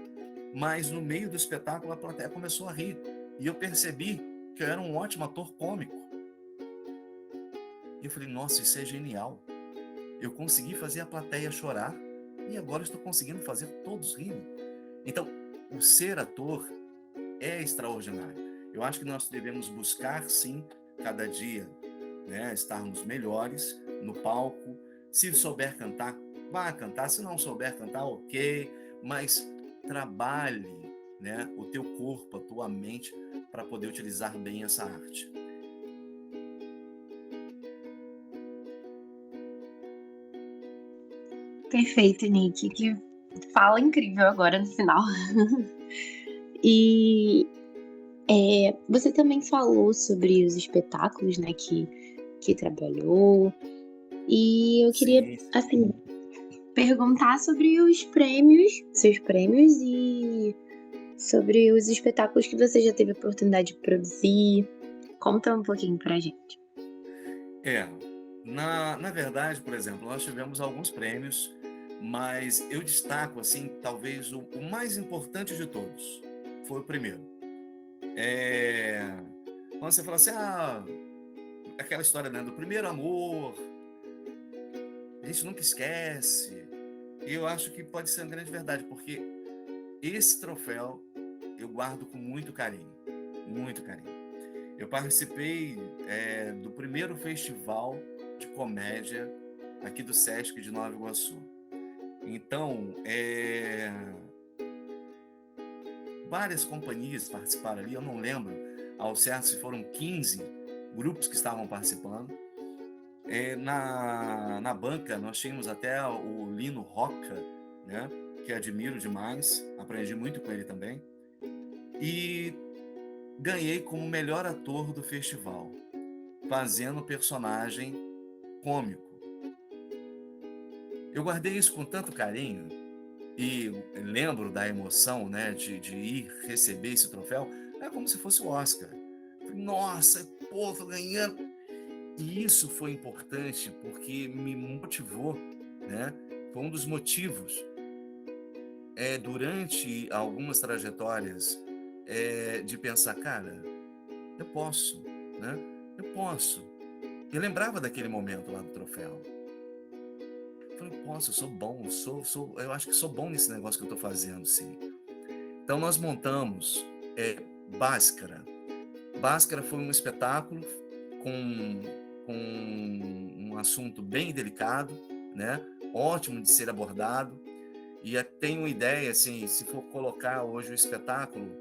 mas no meio do espetáculo a plateia começou a rir. E eu percebi que eu era um ótimo ator cômico. E eu falei, nossa, isso é genial. Eu consegui fazer a plateia chorar e agora estou conseguindo fazer todos rirem. Então, o ser ator é extraordinário. Eu acho que nós devemos buscar, sim, cada dia, né, estarmos melhores no palco. Se souber cantar, vá cantar. Se não souber cantar, ok. Mas trabalhe, né, o teu corpo, a tua mente, para poder utilizar bem essa arte. Perfeito, Nick. Que fala incrível agora no final. E você também falou sobre os espetáculos, né, que trabalhou. E eu queria, Sim. assim, perguntar sobre os prêmios, seus prêmios, e sobre os espetáculos que você já teve a oportunidade de produzir. Conta um pouquinho pra gente. Na verdade, por exemplo, nós tivemos alguns prêmios, mas eu destaco, assim, talvez o mais importante de todos. Foi o primeiro. Quando você fala assim, aquela história, né, do primeiro amor, a gente nunca esquece. E eu acho que pode ser uma grande verdade, porque esse troféu eu guardo com muito carinho, muito carinho. Eu participei do primeiro festival de comédia aqui do Sesc de Nova Iguaçu. Então, várias companhias participaram ali, eu não lembro ao certo se foram 15 grupos que estavam participando. Na banca nós tínhamos até o Lino Rocca, né, que admiro demais, aprendi muito com ele também. E ganhei como melhor ator do festival, fazendo personagem cômico. Eu guardei isso com tanto carinho e lembro da emoção, né, de ir receber esse troféu. É como se fosse o Oscar. Nossa, pô, tô ganhando. E isso foi importante porque me motivou, né? Foi um dos motivos durante algumas trajetórias de pensar, cara, eu posso, né? Eu posso. Eu lembrava daquele momento lá do troféu. Eu falei, posso, eu sou bom, eu acho que sou bom nesse negócio que eu estou fazendo, sim. Então nós montamos Bhaskara. Bhaskara foi um espetáculo com um assunto bem delicado, né? Ótimo de ser abordado. E tenho uma ideia, assim, se for colocar hoje o espetáculo,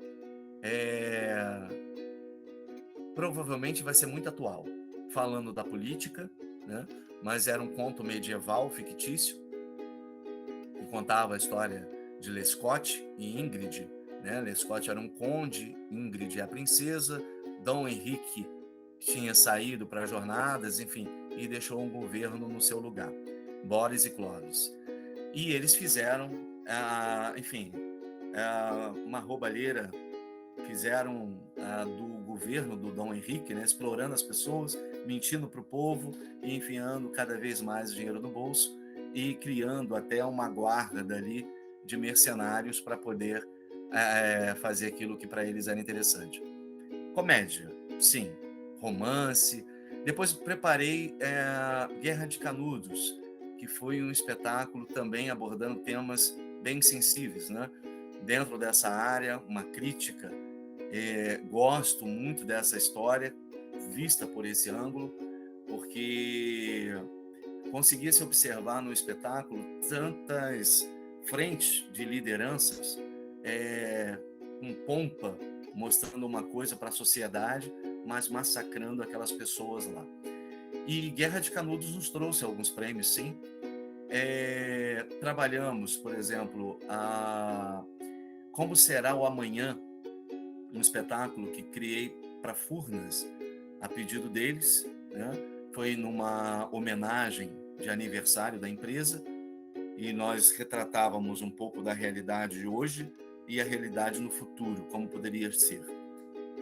provavelmente vai ser muito atual, falando da política, né? Mas era um conto medieval fictício que contava a história de Lescott e Ingrid, né? Lescott era um conde, Ingrid é a princesa, Dom Henrique tinha saído para jornadas, enfim, e deixou um governo no seu lugar, Boris e Clovis. E eles fizeram, enfim, uma roubalheira, fizeram do governo do Dom Henrique, né, explorando as pessoas, mentindo para o povo e enfiando cada vez mais dinheiro no bolso e criando até uma guarda dali de mercenários para poder fazer aquilo que para eles era interessante. Comédia, sim. Romance. Depois preparei Guerra de Canudos, que foi um espetáculo também abordando temas bem sensíveis, né? Dentro dessa área, uma crítica. Gosto muito dessa história, vista por esse ângulo, porque conseguia se observar no espetáculo tantas frentes de lideranças com pompa, mostrando uma coisa para a sociedade, mas massacrando aquelas pessoas lá. E Guerra de Canudos nos trouxe alguns prêmios, sim. Trabalhamos, por exemplo, Como Será o Amanhã, um espetáculo que criei para Furnas, a pedido deles, né? Foi numa homenagem de aniversário da empresa, e nós retratávamos um pouco da realidade de hoje e a realidade no futuro, como poderia ser.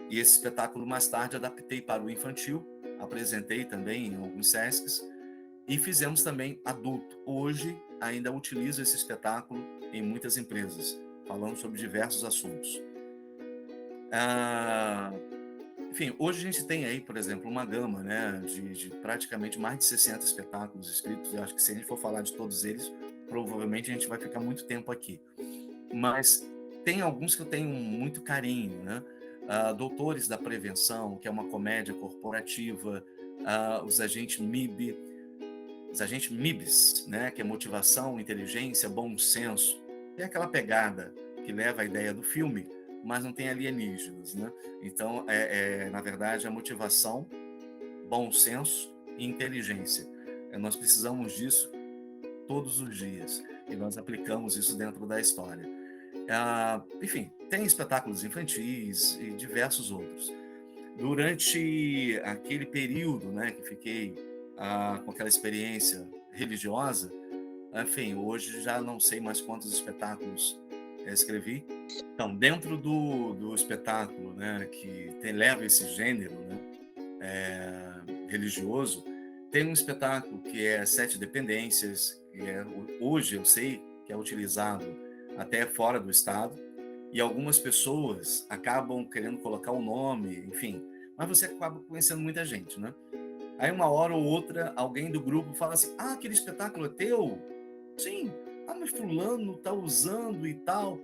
E esse espetáculo, mais tarde, adaptei para o infantil, apresentei também em alguns SESCs, e fizemos também adulto. Hoje, ainda utilizo esse espetáculo em muitas empresas, falando sobre diversos assuntos. Enfim, hoje a gente tem aí, por exemplo, uma gama, né, de praticamente mais de 60 espetáculos escritos. Eu acho que se a gente for falar de todos eles, provavelmente a gente vai ficar muito tempo aqui. Mas tem alguns que eu tenho muito carinho, né? Doutores da Prevenção, que é uma comédia corporativa, os agentes MIBs, né, que é motivação, inteligência, bom senso. Tem aquela pegada que leva a ideia do filme, mas não tem alienígenas, né? Então, na verdade, a motivação, bom senso e inteligência. Nós precisamos disso todos os dias e nós aplicamos isso dentro da história. Enfim, tem espetáculos infantis e diversos outros. Durante aquele período, né, que fiquei com aquela experiência religiosa, enfim, hoje já não sei mais quantos espetáculos escrevi. Então, dentro do espetáculo, né, que leva esse gênero, né, religioso, tem um espetáculo que é Sete Dependências, que hoje eu sei que é utilizado até fora do estado, e algumas pessoas acabam querendo colocar o nome, enfim, mas você acaba conhecendo muita gente, né? Aí uma hora ou outra, alguém do grupo fala assim, aquele espetáculo é teu? Sim. Mas fulano tá usando e tal.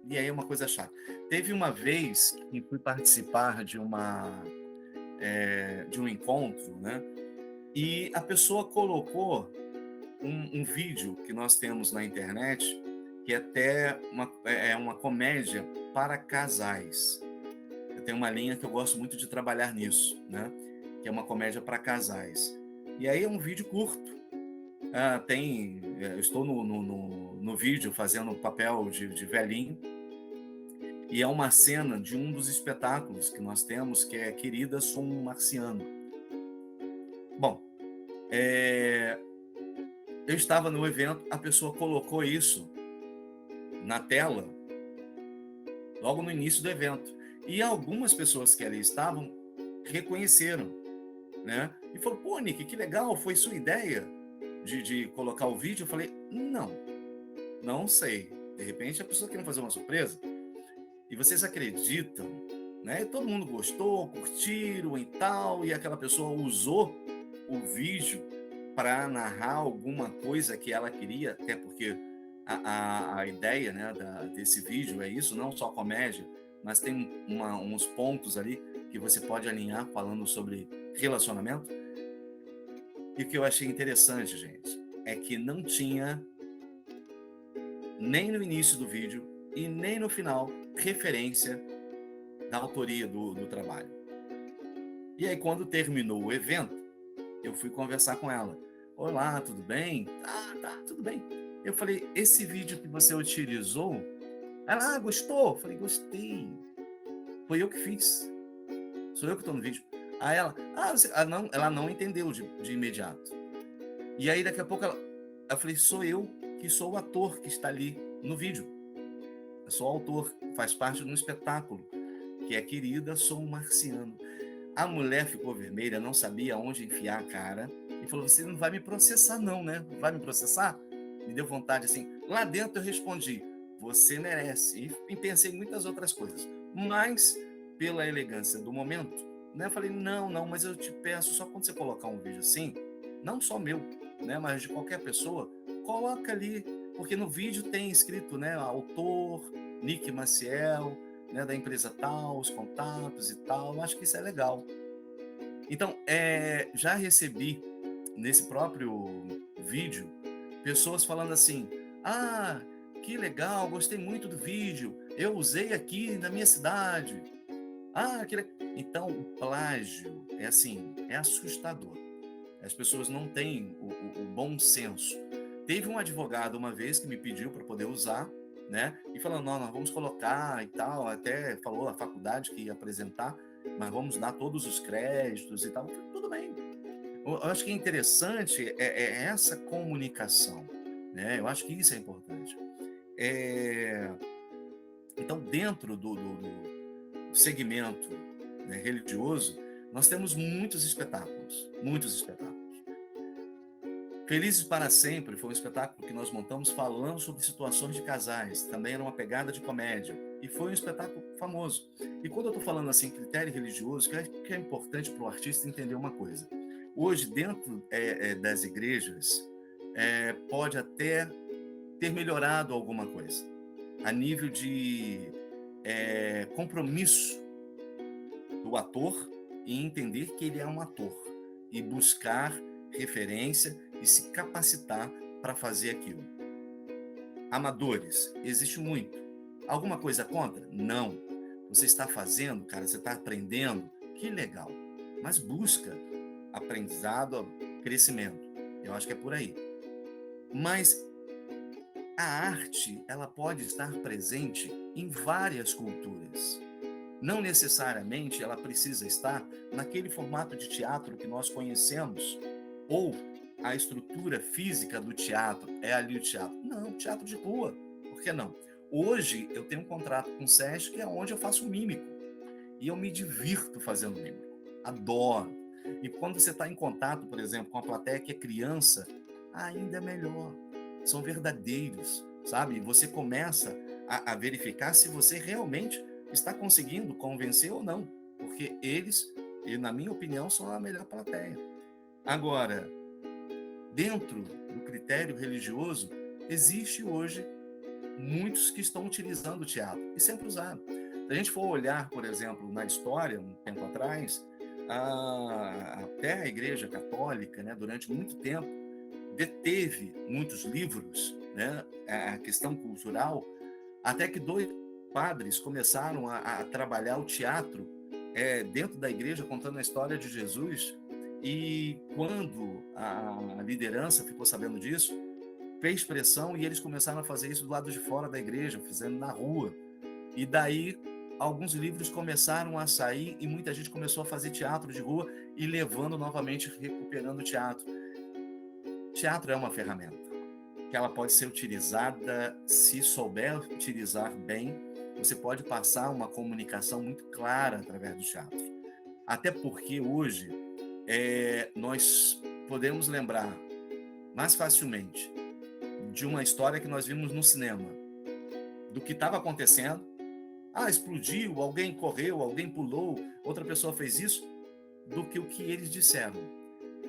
E aí é uma coisa chata. Teve uma vez que fui participar de um encontro, né? E a pessoa colocou um vídeo que nós temos na internet, que é até uma comédia para casais. Eu tenho uma linha que eu gosto muito de trabalhar nisso, né? Que é uma comédia para casais. E aí é um vídeo curto. Eu estou no vídeo fazendo o papel de velhinho, e é uma cena de um dos espetáculos que nós temos, que é Querida, Sou um Marciano. Bom, eu estava no evento, a pessoa colocou isso na tela logo no início do evento, e algumas pessoas que ali estavam reconheceram, né? E falou, pô, Nick, que legal, foi sua ideia de colocar o vídeo? Eu falei, não sei. De repente a pessoa querendo fazer uma surpresa. E vocês acreditam, né? Todo mundo gostou, curtiram e tal, e aquela pessoa usou o vídeo para narrar alguma coisa que ela queria, até porque a ideia, né, desse vídeo é isso, não só comédia, mas tem uns pontos ali que você pode alinhar falando sobre relacionamento. E o que eu achei interessante, gente, é que não tinha, nem no início do vídeo e nem no final, referência da autoria do trabalho. E aí, quando terminou o evento, eu fui conversar com ela. Olá, tudo bem? Tá, tudo bem. Eu falei, esse vídeo que você utilizou? Ela, gostou? Eu falei, gostei. Foi eu que fiz. Sou eu que estou no vídeo. Aí ela não entendeu de imediato. E aí, daqui a pouco, eu falei, sou eu que sou o ator que está ali no vídeo. Eu sou o autor, faz parte de um espetáculo que é querida, sou um marciano. A mulher ficou vermelha, não sabia onde enfiar a cara e falou: você não vai me processar não, né? Vai me processar? Me deu vontade assim. Lá dentro eu respondi: você merece. E pensei em muitas outras coisas. Mas, pela elegância do momento, né, eu falei: não, mas eu te peço, só quando você colocar um vídeo assim, não só meu, né, mas de qualquer pessoa, coloca ali, porque no vídeo tem escrito, né, autor, Nick Maciel, né, da empresa tal, os contatos e tal. Eu acho que isso é legal. Então, já recebi nesse próprio vídeo pessoas falando assim: ah, que legal, gostei muito do vídeo, eu usei aqui na minha cidade. Ah, então o plágio é assim, é assustador. As pessoas não têm o bom senso. Teve um advogado uma vez que me pediu para poder usar, né? E falando: não, nós vamos colocar e tal, até falou a faculdade que ia apresentar, mas vamos dar todos os créditos e tal. Eu falei: tudo bem. Eu acho que é interessante essa comunicação, né? Eu acho que isso é importante. Então, dentro do segmento, né, religioso, nós temos muitos espetáculos, muitos espetáculos. Felizes para Sempre foi um espetáculo que nós montamos falando sobre situações de casais, também era uma pegada de comédia, e foi um espetáculo famoso. E quando eu estou falando assim, critério religioso, que é importante para o artista entender uma coisa. Hoje, dentro das igrejas, pode até ter melhorado alguma coisa, a nível de compromisso do ator e entender que ele é um ator e buscar referência e se capacitar para fazer aquilo. Amadores, existe muito. Alguma coisa contra? Não. Você está fazendo, cara, você está aprendendo, que legal. Mas busca aprendizado, crescimento. Eu acho que é por aí. Mas a arte, ela pode estar presente em várias culturas. Não necessariamente ela precisa estar naquele formato de teatro que nós conhecemos, ou a estrutura física do teatro é ali o teatro. Não, teatro de rua. Por que não? Hoje eu tenho um contrato com o SESC, que é onde eu faço mímico. E eu me divirto fazendo mímico. Adoro. E quando você está em contato, por exemplo, com a plateia que é criança, ainda é melhor. São verdadeiros, sabe? E você começa a verificar se você realmente está conseguindo convencer ou não. Porque eles, na minha opinião, são a melhor plateia. Agora, dentro do critério religioso, existe hoje muitos que estão utilizando o teatro e sempre usaram. Se a gente for olhar, por exemplo, na história, um tempo atrás, até a Igreja Católica, né, durante muito tempo, deteve muitos livros, né, a questão cultural, até que 2 padres começaram a trabalhar o teatro dentro da igreja, contando a história de Jesus. E quando a liderança ficou sabendo disso, fez pressão e eles começaram a fazer isso do lado de fora da igreja, fazendo na rua. E daí alguns livros começaram a sair e muita gente começou a fazer teatro de rua e levando novamente, recuperando o teatro. Teatro é uma ferramenta que ela pode ser utilizada, se souber utilizar bem, você pode passar uma comunicação muito clara através do teatro. Até porque hoje nós podemos lembrar mais facilmente de uma história que nós vimos no cinema, do que estava acontecendo. Explodiu, alguém correu, alguém pulou, outra pessoa fez isso, do que o que eles disseram.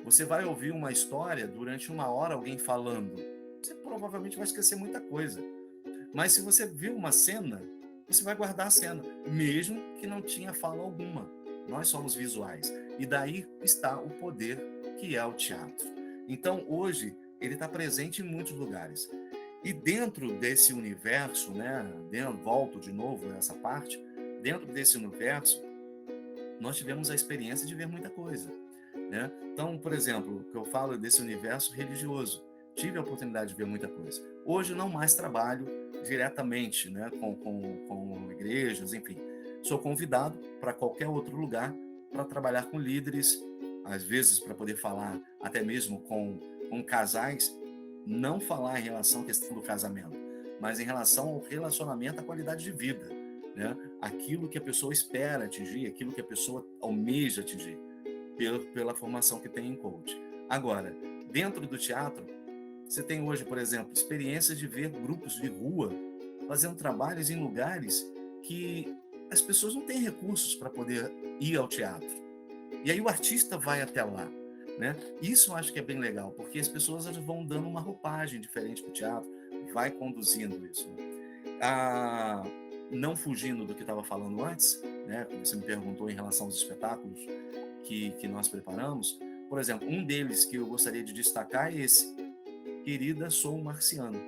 Você vai ouvir uma história durante 1 hora, alguém falando, você provavelmente vai esquecer muita coisa. Mas se você viu uma cena, você vai guardar a cena, mesmo que não tinha fala alguma. Nós somos visuais. E daí está o poder que é o teatro. Então, hoje, ele está presente em muitos lugares. E dentro desse universo, né, volto de novo a essa parte, dentro desse universo, nós tivemos a experiência de ver muita coisa, né? Então, por exemplo, que eu falo desse universo religioso, tive a oportunidade de ver muita coisa. Hoje não mais trabalho diretamente, né, com igrejas, enfim. Sou convidado para qualquer outro lugar para trabalhar com líderes, às vezes para poder falar até mesmo com casais, não falar em relação à questão do casamento, mas em relação ao relacionamento, à qualidade de vida. né, aquilo que a pessoa espera atingir, aquilo que a pessoa almeja atingir, pela formação que tem em coach. Agora, dentro do teatro, você tem hoje, por exemplo, experiências de ver grupos de rua fazendo trabalhos em lugares que as pessoas não têm recursos para poder ir ao teatro. E aí o artista vai até lá, né? Isso eu acho que é bem legal, porque as pessoas vão dando uma roupagem diferente para o teatro, vai conduzindo isso. Não fugindo do que estava falando antes, né? Você me perguntou em relação aos espetáculos que nós preparamos. Por exemplo, um deles que eu gostaria de destacar é esse, Querida, Sou um Marciano.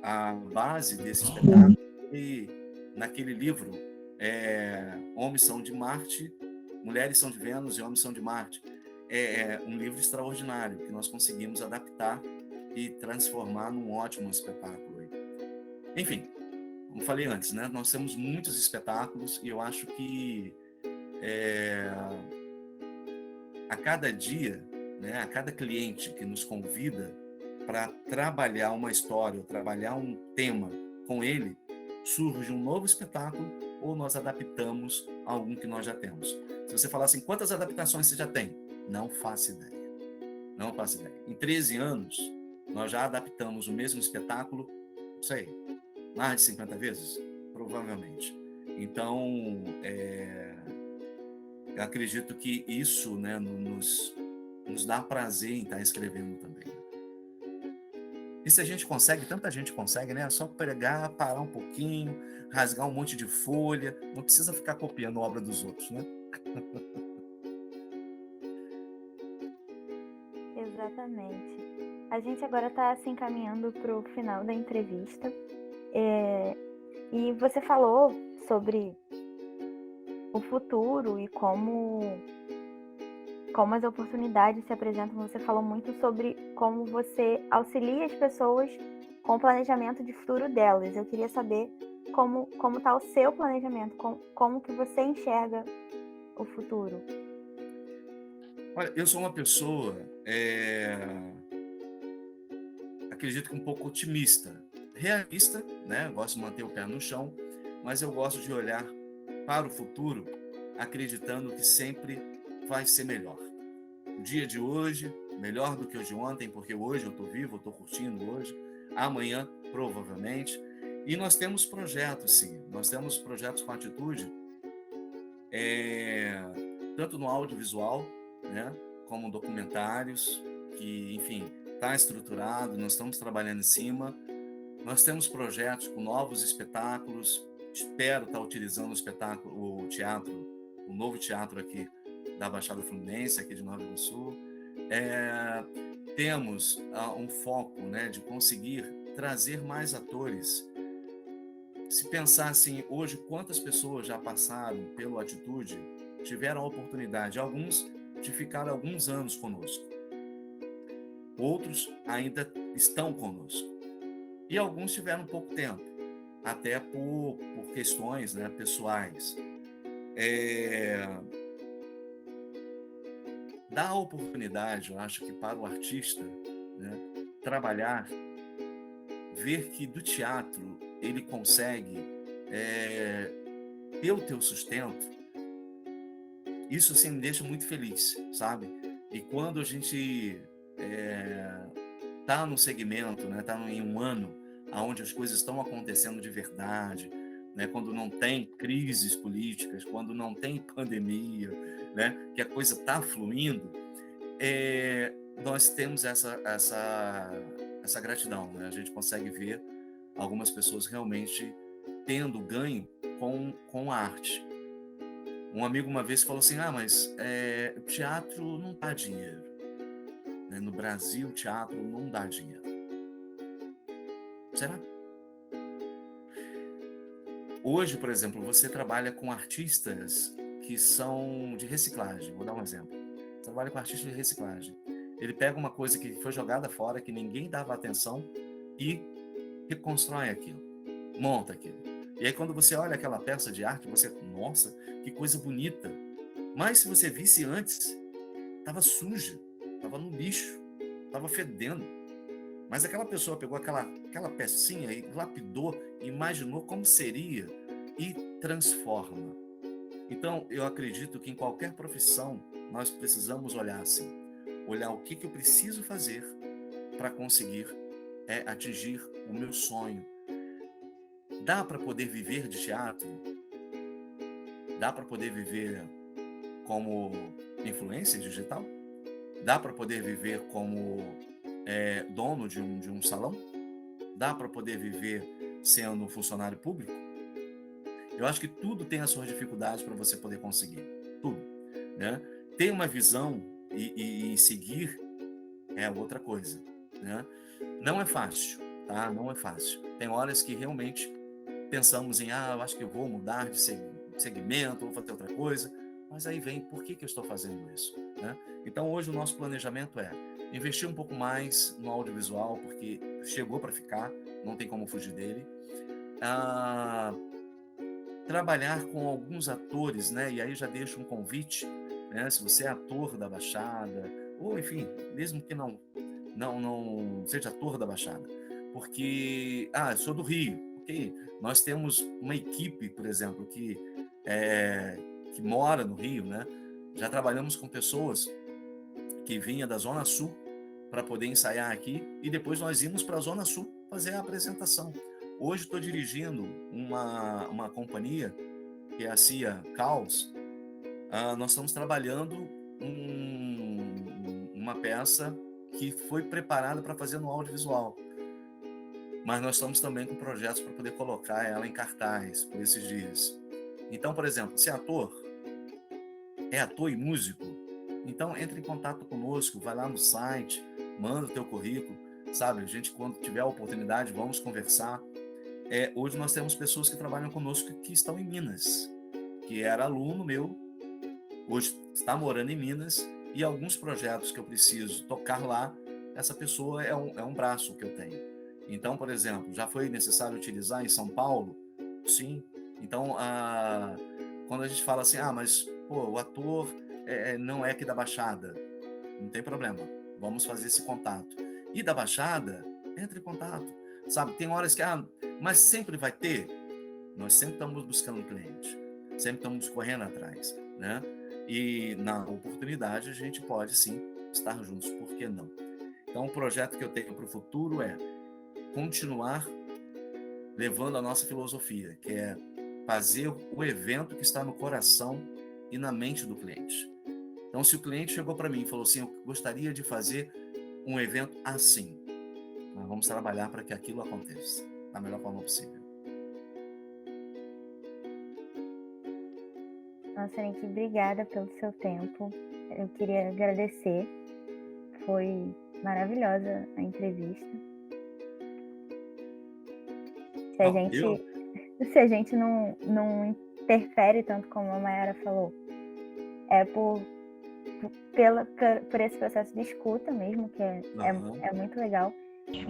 A base desse espetáculo foi naquele livro, Homens são de Marte, Mulheres são de Vênus e Homens são de Marte. É um livro extraordinário que nós conseguimos adaptar e transformar num ótimo espetáculo. Enfim, como falei antes, né, nós temos muitos espetáculos e eu acho que a cada dia, né, a cada cliente que nos convida para trabalhar uma história, ou trabalhar um tema com ele, surge um novo espetáculo ou nós adaptamos algum que nós já temos. Se você falar assim, quantas adaptações você já tem? Não faço ideia. Não faço ideia. Em 13 anos, nós já adaptamos o mesmo espetáculo, não sei, mais de 50 vezes? Provavelmente. Então, eu acredito que isso, né, nos dá prazer em estar escrevendo também. E se a gente consegue, tanta gente consegue, né? É só pegar, parar um pouquinho, rasgar um monte de folha, não precisa ficar copiando a obra dos outros, né? Exatamente. A gente agora está se encaminhando para o final da entrevista. E você falou sobre o futuro e como as oportunidades se apresentam. Você falou muito sobre como você auxilia as pessoas com o planejamento de futuro delas. Eu queria saber como está o seu planejamento, como que você enxerga o futuro. Olha, eu sou uma pessoa, acredito que um pouco otimista, realista, né? Eu gosto de manter o pé no chão, mas eu gosto de olhar para o futuro acreditando que sempre vai ser melhor. O dia de hoje, melhor do que o de ontem, porque hoje eu estou vivo, eu estou curtindo hoje, amanhã, provavelmente. E nós temos projetos, sim, nós temos projetos com atitude, tanto no audiovisual, né, como documentários, que, enfim, está estruturado, nós estamos trabalhando em cima. Nós temos projetos com novos espetáculos, espero estar utilizando o teatro, o novo teatro aqui da Baixada Fluminense, aqui de Nova Iguaçu. Temos um foco, né, de conseguir trazer mais atores. Se pensar assim, hoje, quantas pessoas já passaram pelo Atitude, tiveram a oportunidade, alguns de ficar alguns anos conosco, outros ainda estão conosco, e alguns tiveram pouco tempo, até por questões, né, pessoais. Dá a oportunidade, eu acho que para o artista, né, trabalhar, ver que do teatro ele consegue ter o teu sustento. Isso assim me deixa muito feliz, sabe? E quando a gente tá no segmento, né, tá em um ano onde as coisas estão acontecendo de verdade, né, quando não tem crises políticas, quando não tem pandemia, né, que a coisa está fluindo, nós temos essa gratidão, né? A gente consegue ver algumas pessoas realmente tendo ganho com a arte. Um amigo uma vez falou assim, mas o teatro não dá dinheiro. Né? No Brasil, o teatro não dá dinheiro. Será? Hoje, por exemplo, você trabalha com artistas que são de reciclagem. Vou dar um exemplo. Você trabalha com artista de reciclagem. Ele pega uma coisa que foi jogada fora, que ninguém dava atenção, e reconstrói aquilo, monta aquilo. E aí quando você olha aquela peça de arte, você, nossa, que coisa bonita. Mas se você visse antes, estava suja, estava no lixo, estava fedendo. Mas aquela pessoa pegou aquela pecinha e lapidou, imaginou como seria e transforma. Então, eu acredito que em qualquer profissão nós precisamos olhar assim, olhar o que eu preciso fazer para conseguir atingir o meu sonho. Dá para poder viver de teatro? Dá para poder viver como influencer digital? Dá para poder viver como dono de um salão? Dá para poder viver sendo funcionário público? Eu acho que tudo tem as suas dificuldades para você poder conseguir. Tudo. Né? Ter uma visão e seguir é outra coisa. Né? Não é fácil, tá? Não é fácil. Tem horas que realmente pensamos em, eu acho que eu vou mudar de segmento, vou fazer outra coisa. Mas aí vem, por que eu estou fazendo isso? Né? Então, hoje o nosso planejamento é investir um pouco mais no audiovisual, porque chegou para ficar, não tem como fugir dele. Trabalhar com alguns atores, né? E aí já deixo um convite, né? Se você é ator da Baixada, ou enfim, mesmo que não seja ator da Baixada, porque, eu sou do Rio, ok? Nós temos uma equipe, por exemplo, que mora no Rio, né? Já trabalhamos com pessoas que vinham da Zona Sul para poder ensaiar aqui e depois nós íamos para a Zona Sul fazer a apresentação. Hoje estou dirigindo uma companhia, que é a CIA Caos. Nós estamos trabalhando uma peça que foi preparada para fazer no audiovisual. Mas nós estamos também com projetos para poder colocar ela em cartaz por esses dias. Então, por exemplo, se é ator e músico, então entre em contato conosco, vai lá no site, manda o teu currículo, sabe? A gente, quando tiver a oportunidade, vamos conversar. Hoje nós temos pessoas que trabalham conosco que estão em Minas, que era aluno meu, hoje está morando em Minas, e alguns projetos que eu preciso tocar lá, essa pessoa é um braço que eu tenho. Então, por exemplo, já foi necessário utilizar em São Paulo? Sim. Então, quando a gente fala assim, mas o ator não é aqui da Baixada, não tem problema, vamos fazer esse contato. E da Baixada, entre em contato. Sabe, tem horas que, mas sempre vai ter. Nós sempre estamos buscando cliente, sempre estamos correndo atrás, né? E na oportunidade a gente pode sim estar juntos, por que não? Então o projeto que eu tenho para o futuro é continuar levando a nossa filosofia, que é fazer o evento que está no coração e na mente do cliente. Então se o cliente chegou para mim e falou assim, eu gostaria de fazer um evento assim, nós vamos trabalhar para que aquilo aconteça da melhor forma possível. Nossa, Nick, obrigada pelo seu tempo. Eu queria agradecer. Foi maravilhosa a entrevista. Se a gente não interfere tanto como a Mayara falou, é por esse processo de escuta mesmo, que é muito legal.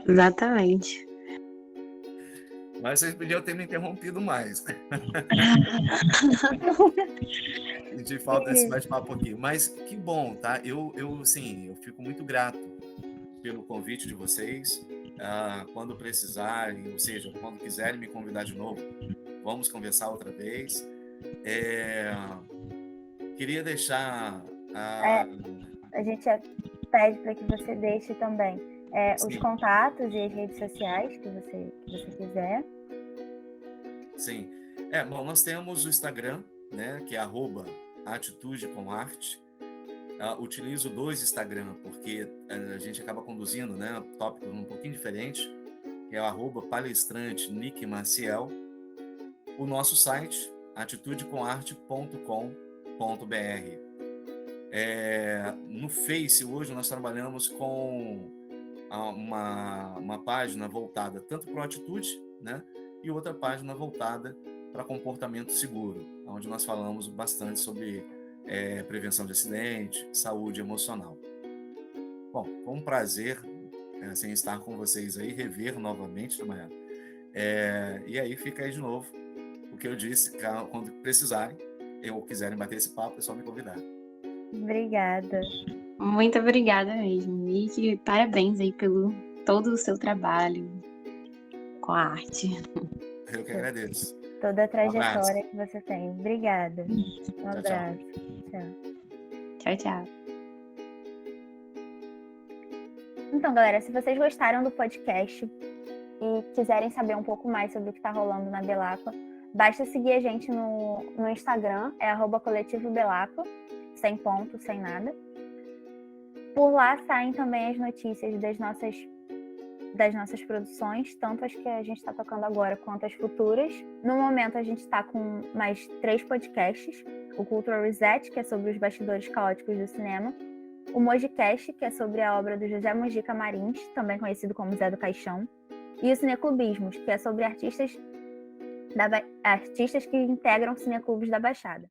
Exatamente. Mas vocês podiam ter me interrompido mais. De falta desse bate-papo aqui. Mas que bom, tá? Eu fico muito grato pelo convite de vocês. Quando precisarem, ou seja, quando quiserem me convidar de novo, vamos conversar outra vez. Queria deixar... A gente pede para que você deixe também os contatos e as redes sociais que você quiser. Sim. Bom, nós temos o Instagram, né, que é @atitudecomarte. Utilizo 2 Instagram, porque a gente acaba conduzindo, né, tópicos um pouquinho diferentes, que é o @palestrante Nick Maciel. O nosso site, atitudecomarte.com.br. No Face, hoje, nós trabalhamos com uma página voltada tanto para a atitude, né, e outra página voltada para comportamento seguro, onde nós falamos bastante sobre prevenção de acidente, saúde emocional. Bom, foi um prazer estar com vocês aí, rever novamente, Mayara. E aí fica aí de novo o que eu disse, quando precisarem ou quiserem bater esse papo, é só me convidar. Obrigada. Muito obrigada mesmo, Nick. Parabéns aí pelo todo o seu trabalho com a arte. Eu que agradeço. toda a abraço. trajetória que você tem. Obrigada. Um Tchau, tchau. abraço. Tchau. Tchau, tchau. Então, galera, se vocês gostaram do podcast e quiserem saber um pouco mais sobre o que está rolando na Belacqua, basta seguir a gente no Instagram, é @coletivobelacqua, sem ponto, sem nada. Por lá saem também as notícias das nossas produções, tanto as que a gente está tocando agora quanto as futuras. No momento, a gente está com mais 3 podcasts. O Cultural Reset, que é sobre os bastidores caóticos do cinema. O Mojicast, que é sobre a obra do José Mojica Marins, também conhecido como Zé do Caixão. E o Cineclubismos, que é sobre artistas que integram cineclubes da Baixada.